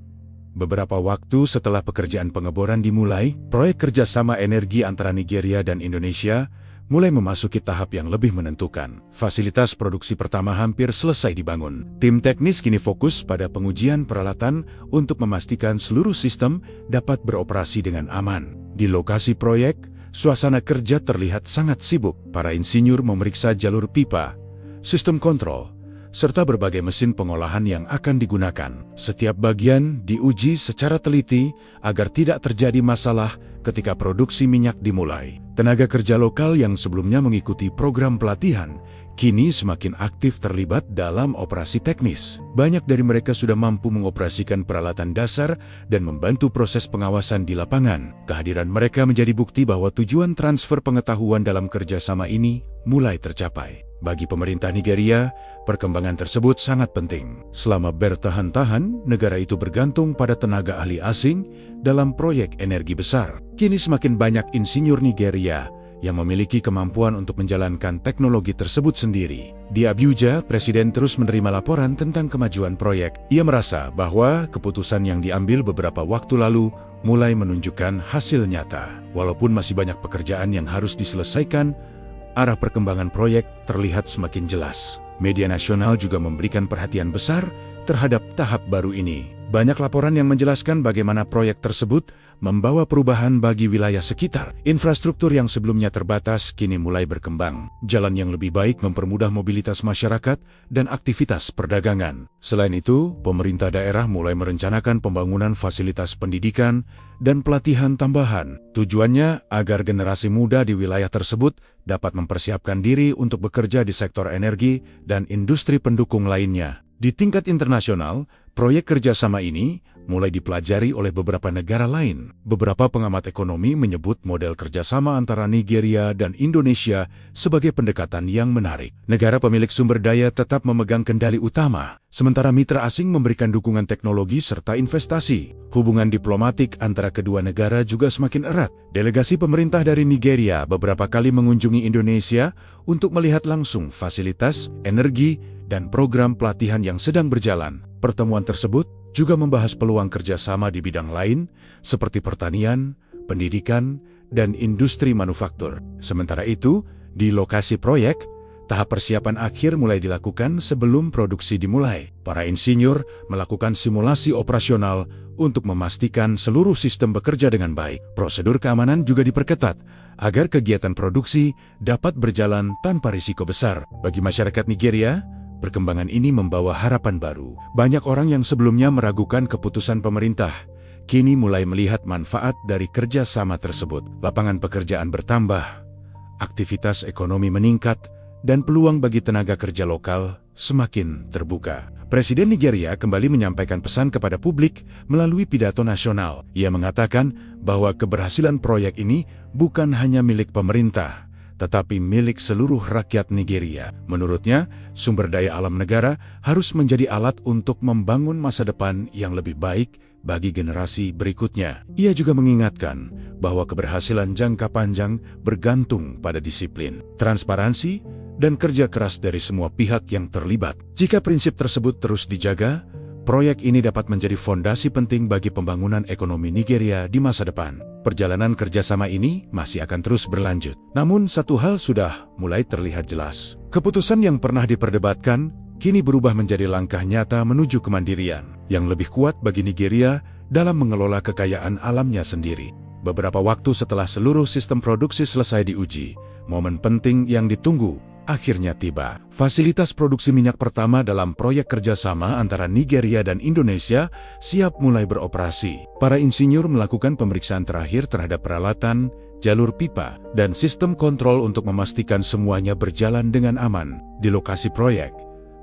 Beberapa waktu setelah pekerjaan pengeboran dimulai, proyek kerjasama energi antara Nigeria dan Indonesia mulai memasuki tahap yang lebih menentukan. Fasilitas produksi pertama hampir selesai dibangun. Tim teknis kini fokus pada pengujian peralatan untuk memastikan seluruh sistem dapat beroperasi dengan aman. Di lokasi proyek, suasana kerja terlihat sangat sibuk. Para insinyur memeriksa jalur pipa, sistem kontrol, serta berbagai mesin pengolahan yang akan digunakan. Setiap bagian diuji secara teliti agar tidak terjadi masalah ketika produksi minyak dimulai. Tenaga kerja lokal yang sebelumnya mengikuti program pelatihan, kini semakin aktif terlibat dalam operasi teknis. Banyak dari mereka sudah mampu mengoperasikan peralatan dasar dan membantu proses pengawasan di lapangan. Kehadiran mereka menjadi bukti bahwa tujuan transfer pengetahuan dalam kerjasama ini mulai tercapai. Bagi pemerintah Nigeria, perkembangan tersebut sangat penting. Selama bertahan-tahan, negara itu bergantung pada tenaga ahli asing dalam proyek energi besar. Kini semakin banyak insinyur Nigeria yang memiliki kemampuan untuk menjalankan teknologi tersebut sendiri. Di Abuja, Presiden terus menerima laporan tentang kemajuan proyek. Ia merasa bahwa keputusan yang diambil beberapa waktu lalu mulai menunjukkan hasil nyata. Walaupun masih banyak pekerjaan yang harus diselesaikan, arah perkembangan proyek terlihat semakin jelas. Media nasional juga memberikan perhatian besar terhadap tahap baru ini. Banyak laporan yang menjelaskan bagaimana proyek tersebut membawa perubahan bagi wilayah sekitar. Infrastruktur yang sebelumnya terbatas kini mulai berkembang. Jalan yang lebih baik mempermudah mobilitas masyarakat dan aktivitas perdagangan. Selain itu, pemerintah daerah mulai merencanakan pembangunan fasilitas pendidikan dan pelatihan tambahan. Tujuannya agar generasi muda di wilayah tersebut dapat mempersiapkan diri untuk bekerja di sektor energi dan industri pendukung lainnya. Di tingkat internasional, proyek kerjasama ini mulai dipelajari oleh beberapa negara lain. Beberapa pengamat ekonomi menyebut model kerjasama antara Nigeria dan Indonesia sebagai pendekatan yang menarik. Negara pemilik sumber daya tetap memegang kendali utama, sementara mitra asing memberikan dukungan teknologi serta investasi. Hubungan diplomatik antara kedua negara juga semakin erat. Delegasi pemerintah dari Nigeria beberapa kali mengunjungi Indonesia untuk melihat langsung fasilitas, energi, dan program pelatihan yang sedang berjalan. Pertemuan tersebut juga membahas peluang kerjasama di bidang lain, seperti pertanian, pendidikan, dan industri manufaktur. Sementara itu, di lokasi proyek, tahap persiapan akhir mulai dilakukan sebelum produksi dimulai. Para insinyur melakukan simulasi operasional untuk memastikan seluruh sistem bekerja dengan baik. Prosedur keamanan juga diperketat agar kegiatan produksi dapat berjalan tanpa risiko besar. Bagi masyarakat Nigeria, perkembangan ini membawa harapan baru. Banyak orang yang sebelumnya meragukan keputusan pemerintah, kini mulai melihat manfaat dari kerjasama tersebut. Lapangan pekerjaan bertambah, aktivitas ekonomi meningkat, dan peluang bagi tenaga kerja lokal semakin terbuka. Presiden Nigeria kembali menyampaikan pesan kepada publik melalui pidato nasional. Ia mengatakan bahwa keberhasilan proyek ini bukan hanya milik pemerintah, tetapi milik seluruh rakyat Nigeria. Menurutnya, sumber daya alam negara harus menjadi alat untuk membangun masa depan yang lebih baik bagi generasi berikutnya. Ia juga mengingatkan bahwa keberhasilan jangka panjang bergantung pada disiplin, transparansi, dan kerja keras dari semua pihak yang terlibat. Jika prinsip tersebut terus dijaga, proyek ini dapat menjadi fondasi penting bagi pembangunan ekonomi Nigeria di masa depan. Perjalanan kerjasama ini masih akan terus berlanjut. Namun satu hal sudah mulai terlihat jelas. Keputusan yang pernah diperdebatkan kini berubah menjadi langkah nyata menuju kemandirian yang lebih kuat bagi Nigeria dalam mengelola kekayaan alamnya sendiri. Beberapa waktu setelah seluruh sistem produksi selesai diuji, momen penting yang ditunggu akhirnya tiba. Fasilitas produksi minyak pertama dalam proyek kerjasama antara Nigeria dan Indonesia siap mulai beroperasi. Para insinyur melakukan pemeriksaan terakhir terhadap peralatan, jalur pipa, dan sistem kontrol untuk memastikan semuanya berjalan dengan aman. Di lokasi proyek,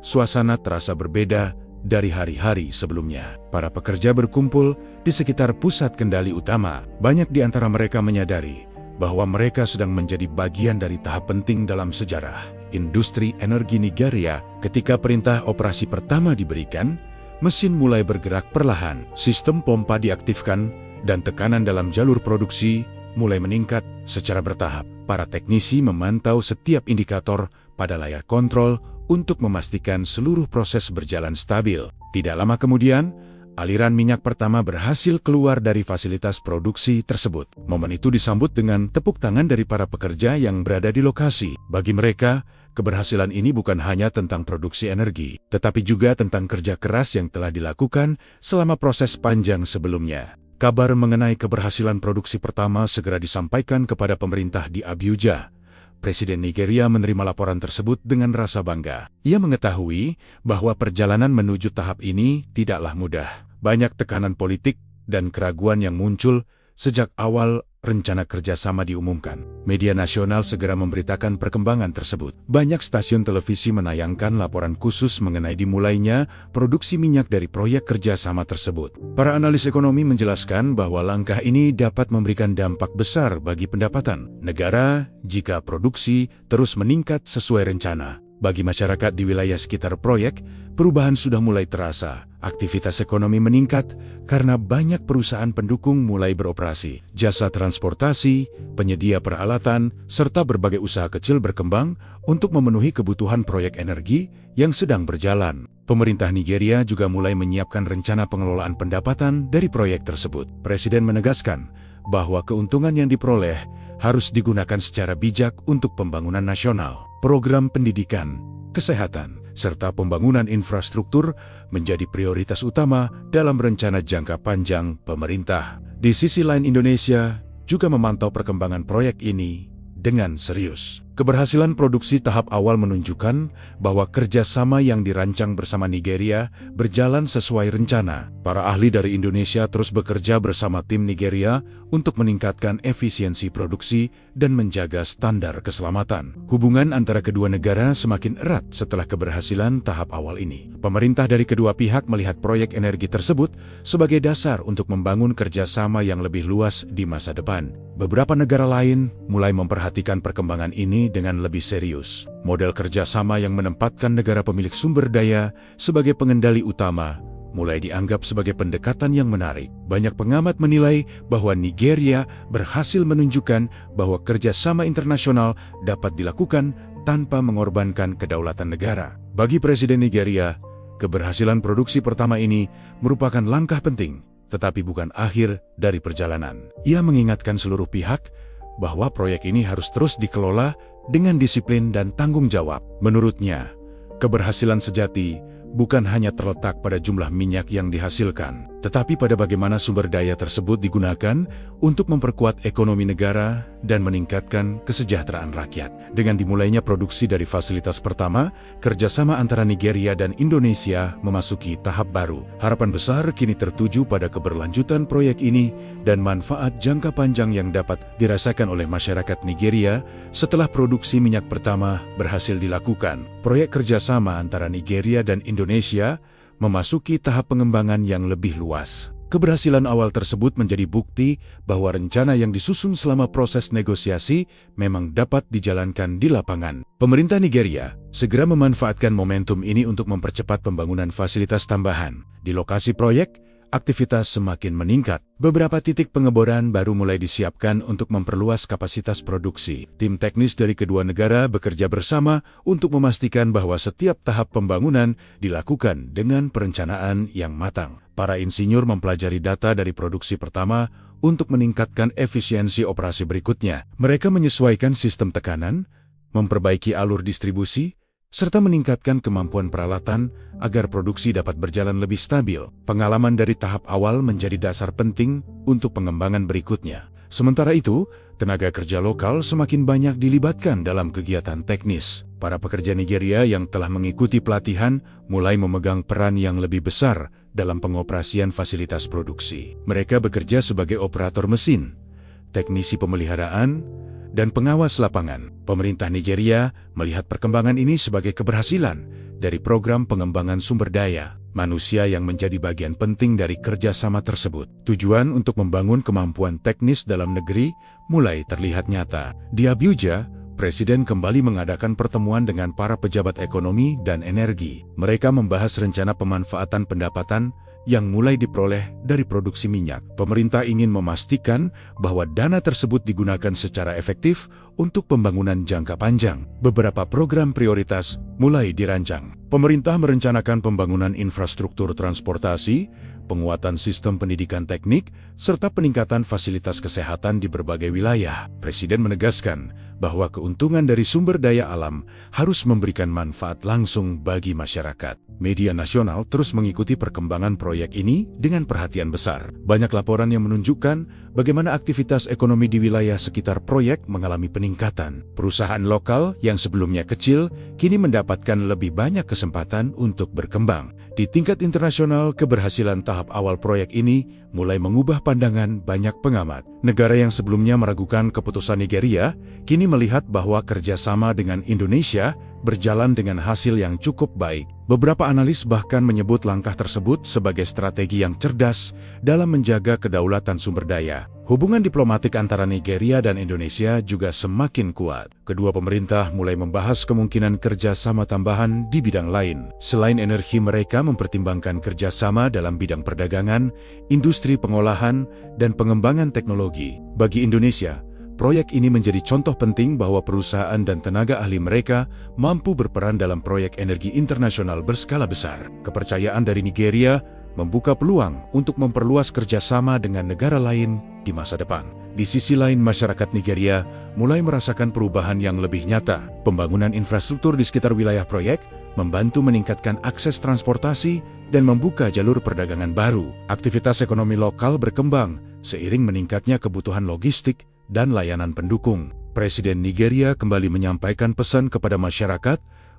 suasana terasa berbeda dari hari-hari sebelumnya. Para pekerja berkumpul di sekitar pusat kendali utama. Banyak di antara mereka menyadari bahwa mereka sedang menjadi bagian dari tahap penting dalam sejarah industri energi Nigeria. Ketika perintah operasi pertama diberikan, mesin mulai bergerak perlahan, sistem pompa diaktifkan, dan tekanan dalam jalur produksi mulai meningkat secara bertahap. Para teknisi memantau setiap indikator pada layar kontrol untuk memastikan seluruh proses berjalan stabil. Tidak lama kemudian, aliran minyak pertama berhasil keluar dari fasilitas produksi tersebut. Momen itu disambut dengan tepuk tangan dari para pekerja yang berada di lokasi. Bagi mereka, keberhasilan ini bukan hanya tentang produksi energi, tetapi juga tentang kerja keras yang telah dilakukan selama proses panjang sebelumnya. Kabar mengenai keberhasilan produksi pertama segera disampaikan kepada pemerintah di Abuja. Presiden Nigeria menerima laporan tersebut dengan rasa bangga. Ia mengetahui bahwa perjalanan menuju tahap ini tidaklah mudah. Banyak tekanan politik dan keraguan yang muncul sejak awal rencana kerjasama diumumkan. Media nasional segera memberitakan perkembangan tersebut. Banyak stasiun televisi menayangkan laporan khusus mengenai dimulainya produksi minyak dari proyek kerjasama tersebut. Para analis ekonomi menjelaskan bahwa langkah ini dapat memberikan dampak besar bagi pendapatan negara jika produksi terus meningkat sesuai rencana. Bagi masyarakat di wilayah sekitar proyek, perubahan sudah mulai terasa. Aktivitas ekonomi meningkat karena banyak perusahaan pendukung mulai beroperasi. Jasa transportasi, penyedia peralatan, serta berbagai usaha kecil berkembang untuk memenuhi kebutuhan proyek energi yang sedang berjalan. Pemerintah Nigeria juga mulai menyiapkan rencana pengelolaan pendapatan dari proyek tersebut. Presiden menegaskan bahwa keuntungan yang diperoleh harus digunakan secara bijak untuk pembangunan nasional. Program pendidikan, kesehatan, serta pembangunan infrastruktur menjadi prioritas utama dalam rencana jangka panjang pemerintah. Di sisi lain, Indonesia juga memantau perkembangan proyek ini dengan serius. Keberhasilan produksi tahap awal menunjukkan bahwa kerjasama yang dirancang bersama Nigeria berjalan sesuai rencana. Para ahli dari Indonesia terus bekerja bersama tim Nigeria untuk meningkatkan efisiensi produksi dan menjaga standar keselamatan. Hubungan antara kedua negara semakin erat setelah keberhasilan tahap awal ini. Pemerintah dari kedua pihak melihat proyek energi tersebut sebagai dasar untuk membangun kerjasama yang lebih luas di masa depan. Beberapa negara lain mulai memperhatikan perkembangan ini dengan lebih serius. Model kerjasama yang menempatkan negara pemilik sumber daya sebagai pengendali utama mulai dianggap sebagai pendekatan yang menarik. Banyak pengamat menilai bahwa Nigeria berhasil menunjukkan bahwa kerjasama internasional dapat dilakukan tanpa mengorbankan kedaulatan negara. Bagi Presiden Nigeria, keberhasilan produksi pertama ini merupakan langkah penting, tetapi bukan akhir dari perjalanan. Ia mengingatkan seluruh pihak bahwa proyek ini harus terus dikelola dengan disiplin dan tanggung jawab. Menurutnya, keberhasilan sejati bukan hanya terletak pada jumlah minyak yang dihasilkan, tetapi pada bagaimana sumber daya tersebut digunakan untuk memperkuat ekonomi negara dan meningkatkan kesejahteraan rakyat. Dengan dimulainya produksi dari fasilitas pertama, kerjasama antara Nigeria dan Indonesia memasuki tahap baru. Harapan besar kini tertuju pada keberlanjutan proyek ini dan manfaat jangka panjang yang dapat dirasakan oleh masyarakat Nigeria setelah produksi minyak pertama berhasil dilakukan. Proyek kerjasama antara Nigeria dan Indonesia memasuki tahap pengembangan yang lebih luas. Keberhasilan awal tersebut menjadi bukti bahwa rencana yang disusun selama proses negosiasi memang dapat dijalankan di lapangan. Pemerintah Nigeria segera memanfaatkan momentum ini untuk mempercepat pembangunan fasilitas tambahan. Di lokasi proyek, aktivitas semakin meningkat. Beberapa titik pengeboran baru mulai disiapkan untuk memperluas kapasitas produksi. Tim teknis dari kedua negara bekerja bersama untuk memastikan bahwa setiap tahap pembangunan dilakukan dengan perencanaan yang matang. Para insinyur mempelajari data dari produksi pertama untuk meningkatkan efisiensi operasi berikutnya. Mereka menyesuaikan sistem tekanan, memperbaiki alur distribusi, serta meningkatkan kemampuan peralatan agar produksi dapat berjalan lebih stabil. Pengalaman dari tahap awal menjadi dasar penting untuk pengembangan berikutnya. Sementara itu, tenaga kerja lokal semakin banyak dilibatkan dalam kegiatan teknis. Para pekerja Nigeria yang telah mengikuti pelatihan mulai memegang peran yang lebih besar dalam pengoperasian fasilitas produksi. Mereka bekerja sebagai operator mesin, teknisi pemeliharaan, dan pengawas lapangan. Pemerintah Nigeria melihat perkembangan ini sebagai keberhasilan dari program pengembangan sumber daya manusia yang menjadi bagian penting dari kerjasama tersebut. Tujuan untuk membangun kemampuan teknis dalam negeri mulai terlihat nyata. Di Abuja, Presiden kembali mengadakan pertemuan dengan para pejabat ekonomi dan energi. Mereka membahas rencana pemanfaatan pendapatan yang mulai diperoleh dari produksi minyak. Pemerintah ingin memastikan bahwa dana tersebut digunakan secara efektif untuk pembangunan jangka panjang. Beberapa program prioritas mulai dirancang. Pemerintah merencanakan pembangunan infrastruktur transportasi, penguatan sistem pendidikan teknik, serta peningkatan fasilitas kesehatan di berbagai wilayah. Presiden menegaskan bahwa keuntungan dari sumber daya alam harus memberikan manfaat langsung bagi masyarakat. Media nasional terus mengikuti perkembangan proyek ini dengan perhatian besar. Banyak laporan yang menunjukkan bagaimana aktivitas ekonomi di wilayah sekitar proyek mengalami peningkatan. Perusahaan lokal yang sebelumnya kecil kini mendapatkan lebih banyak kesempatan untuk berkembang. Di tingkat internasional, keberhasilan tahap awal proyek ini mulai mengubah pandangan banyak pengamat. Negara yang sebelumnya meragukan keputusan Nigeria, kini melihat bahwa kerjasama dengan Indonesia berjalan dengan hasil yang cukup baik. Beberapa analis bahkan menyebut langkah tersebut sebagai strategi yang cerdas dalam menjaga kedaulatan sumber daya. Hubungan diplomatik antara Nigeria dan Indonesia juga semakin kuat. Kedua pemerintah mulai membahas kemungkinan kerjasama tambahan di bidang lain. Selain energi, mereka mempertimbangkan kerjasama dalam bidang perdagangan, industri pengolahan, dan pengembangan teknologi. Bagi Indonesia, proyek ini menjadi contoh penting bahwa perusahaan dan tenaga ahli mereka mampu berperan dalam proyek energi internasional berskala besar. Kepercayaan dari Nigeria membuka peluang untuk memperluas kerjasama dengan negara lain di masa depan. Di sisi lain, masyarakat Nigeria mulai merasakan perubahan yang lebih nyata. Pembangunan infrastruktur di sekitar wilayah proyek membantu meningkatkan akses transportasi dan membuka jalur perdagangan baru. Aktivitas ekonomi lokal berkembang seiring meningkatnya kebutuhan logistik dan layanan pendukung. Presiden Nigeria kembali menyampaikan pesan kepada masyarakat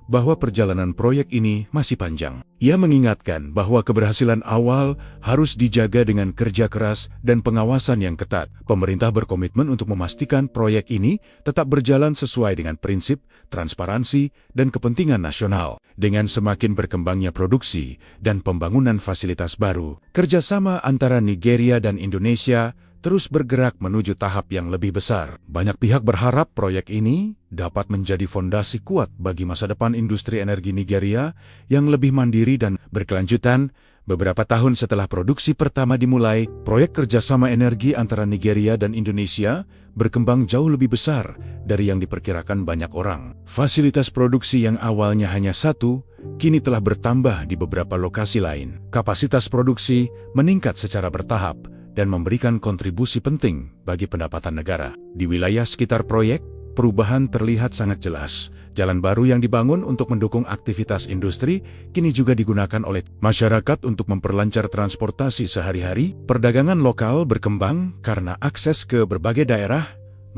bahwa perjalanan proyek ini masih panjang. Ia mengingatkan bahwa keberhasilan awal harus dijaga dengan kerja keras dan pengawasan yang ketat. Pemerintah berkomitmen untuk memastikan proyek ini tetap berjalan sesuai dengan prinsip, transparansi, dan kepentingan nasional. Dengan semakin berkembangnya produksi dan pembangunan fasilitas baru, kerjasama antara Nigeria dan Indonesia terus bergerak menuju tahap yang lebih besar. Banyak pihak berharap proyek ini dapat menjadi fondasi kuat bagi masa depan industri energi Nigeria yang lebih mandiri dan berkelanjutan. Beberapa tahun setelah produksi pertama dimulai, proyek kerjasama energi antara Nigeria dan Indonesia berkembang jauh lebih besar dari yang diperkirakan banyak orang. Fasilitas produksi yang awalnya hanya satu, kini telah bertambah di beberapa lokasi lain. Kapasitas produksi meningkat secara bertahap dan memberikan kontribusi penting bagi pendapatan negara. Di wilayah sekitar proyek, perubahan terlihat sangat jelas. Jalan baru yang dibangun untuk mendukung aktivitas industri kini juga digunakan oleh masyarakat untuk memperlancar transportasi sehari-hari. Perdagangan lokal berkembang karena akses ke berbagai daerah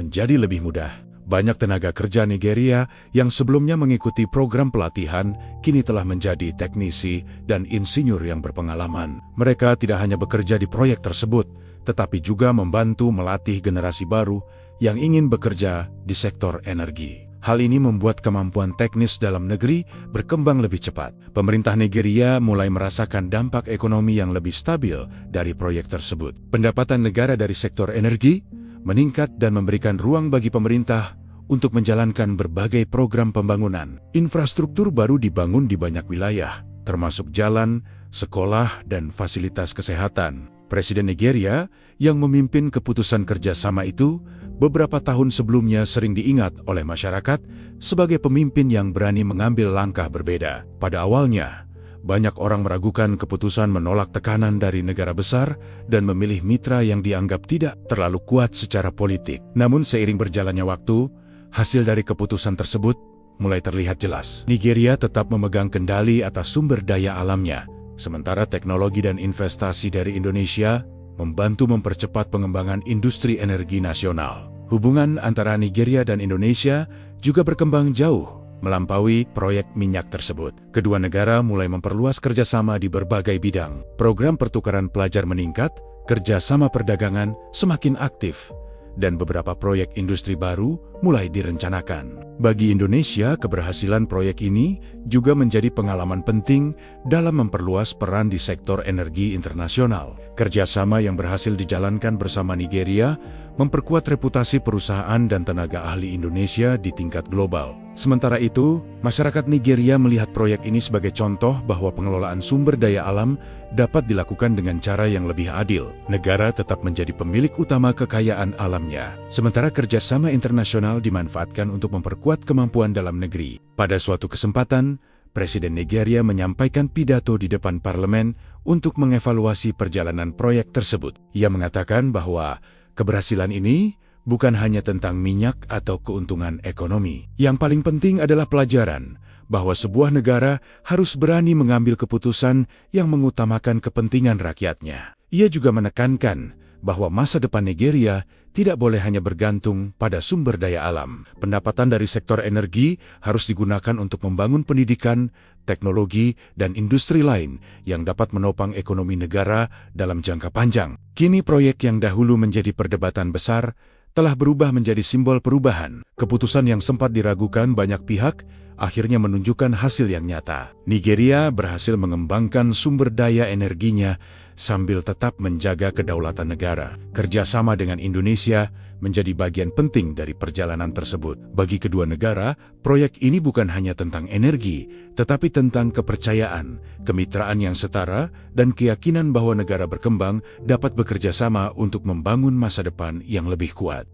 menjadi lebih mudah. Banyak tenaga kerja Nigeria yang sebelumnya mengikuti program pelatihan kini telah menjadi teknisi dan insinyur yang berpengalaman. Mereka tidak hanya bekerja di proyek tersebut, tetapi juga membantu melatih generasi baru yang ingin bekerja di sektor energi. Hal ini membuat kemampuan teknis dalam negeri berkembang lebih cepat. Pemerintah Nigeria mulai merasakan dampak ekonomi yang lebih stabil dari proyek tersebut. Pendapatan negara dari sektor energi meningkat dan memberikan ruang bagi pemerintah untuk menjalankan berbagai program pembangunan. Infrastruktur baru dibangun di banyak wilayah, termasuk jalan, sekolah, dan fasilitas kesehatan. Presiden Nigeria yang memimpin keputusan kerjasama itu beberapa tahun sebelumnya sering diingat oleh masyarakat sebagai pemimpin yang berani mengambil langkah berbeda. Pada awalnya, banyak orang meragukan keputusan menolak tekanan dari negara besar dan memilih mitra yang dianggap tidak terlalu kuat secara politik. Namun seiring berjalannya waktu, hasil dari keputusan tersebut mulai terlihat jelas. Nigeria tetap memegang kendali atas sumber daya alamnya, sementara teknologi dan investasi dari Indonesia membantu mempercepat pengembangan industri energi nasional. Hubungan antara Nigeria dan Indonesia juga berkembang jauh melampaui proyek minyak tersebut. Kedua negara mulai memperluas kerjasama di berbagai bidang. Program pertukaran pelajar meningkat, kerjasama perdagangan semakin aktif, dan beberapa proyek industri baru mulai direncanakan. Bagi Indonesia, keberhasilan proyek ini juga menjadi pengalaman penting dalam memperluas peran di sektor energi internasional. Kerjasama yang berhasil dijalankan bersama Nigeria memperkuat reputasi perusahaan dan tenaga ahli Indonesia di tingkat global. Sementara itu, masyarakat Nigeria melihat proyek ini sebagai contoh bahwa pengelolaan sumber daya alam dapat dilakukan dengan cara yang lebih adil. Negara tetap menjadi pemilik utama kekayaan alamnya, sementara kerjasama internasional dimanfaatkan untuk memperkuat kemampuan dalam negeri. Pada suatu kesempatan, Presiden Nigeria menyampaikan pidato di depan parlemen untuk mengevaluasi perjalanan proyek tersebut. Ia mengatakan bahwa keberhasilan ini bukan hanya tentang minyak atau keuntungan ekonomi. Yang paling penting adalah pelajaran bahwa sebuah negara harus berani mengambil keputusan yang mengutamakan kepentingan rakyatnya. Ia juga menekankan bahwa masa depan Nigeria tidak boleh hanya bergantung pada sumber daya alam. Pendapatan dari sektor energi harus digunakan untuk membangun pendidikan, teknologi, dan industri lain yang dapat menopang ekonomi negara dalam jangka panjang. Kini proyek yang dahulu menjadi perdebatan besar telah berubah menjadi simbol perubahan. Keputusan yang sempat diragukan banyak pihak akhirnya menunjukkan hasil yang nyata. Nigeria berhasil mengembangkan sumber daya energinya sambil tetap menjaga kedaulatan negara. Kerjasama dengan Indonesia menjadi bagian penting dari perjalanan tersebut. Bagi kedua negara, proyek ini bukan hanya tentang energi, tetapi tentang kepercayaan, kemitraan yang setara, dan keyakinan bahwa negara berkembang dapat bekerja sama untuk membangun masa depan yang lebih kuat.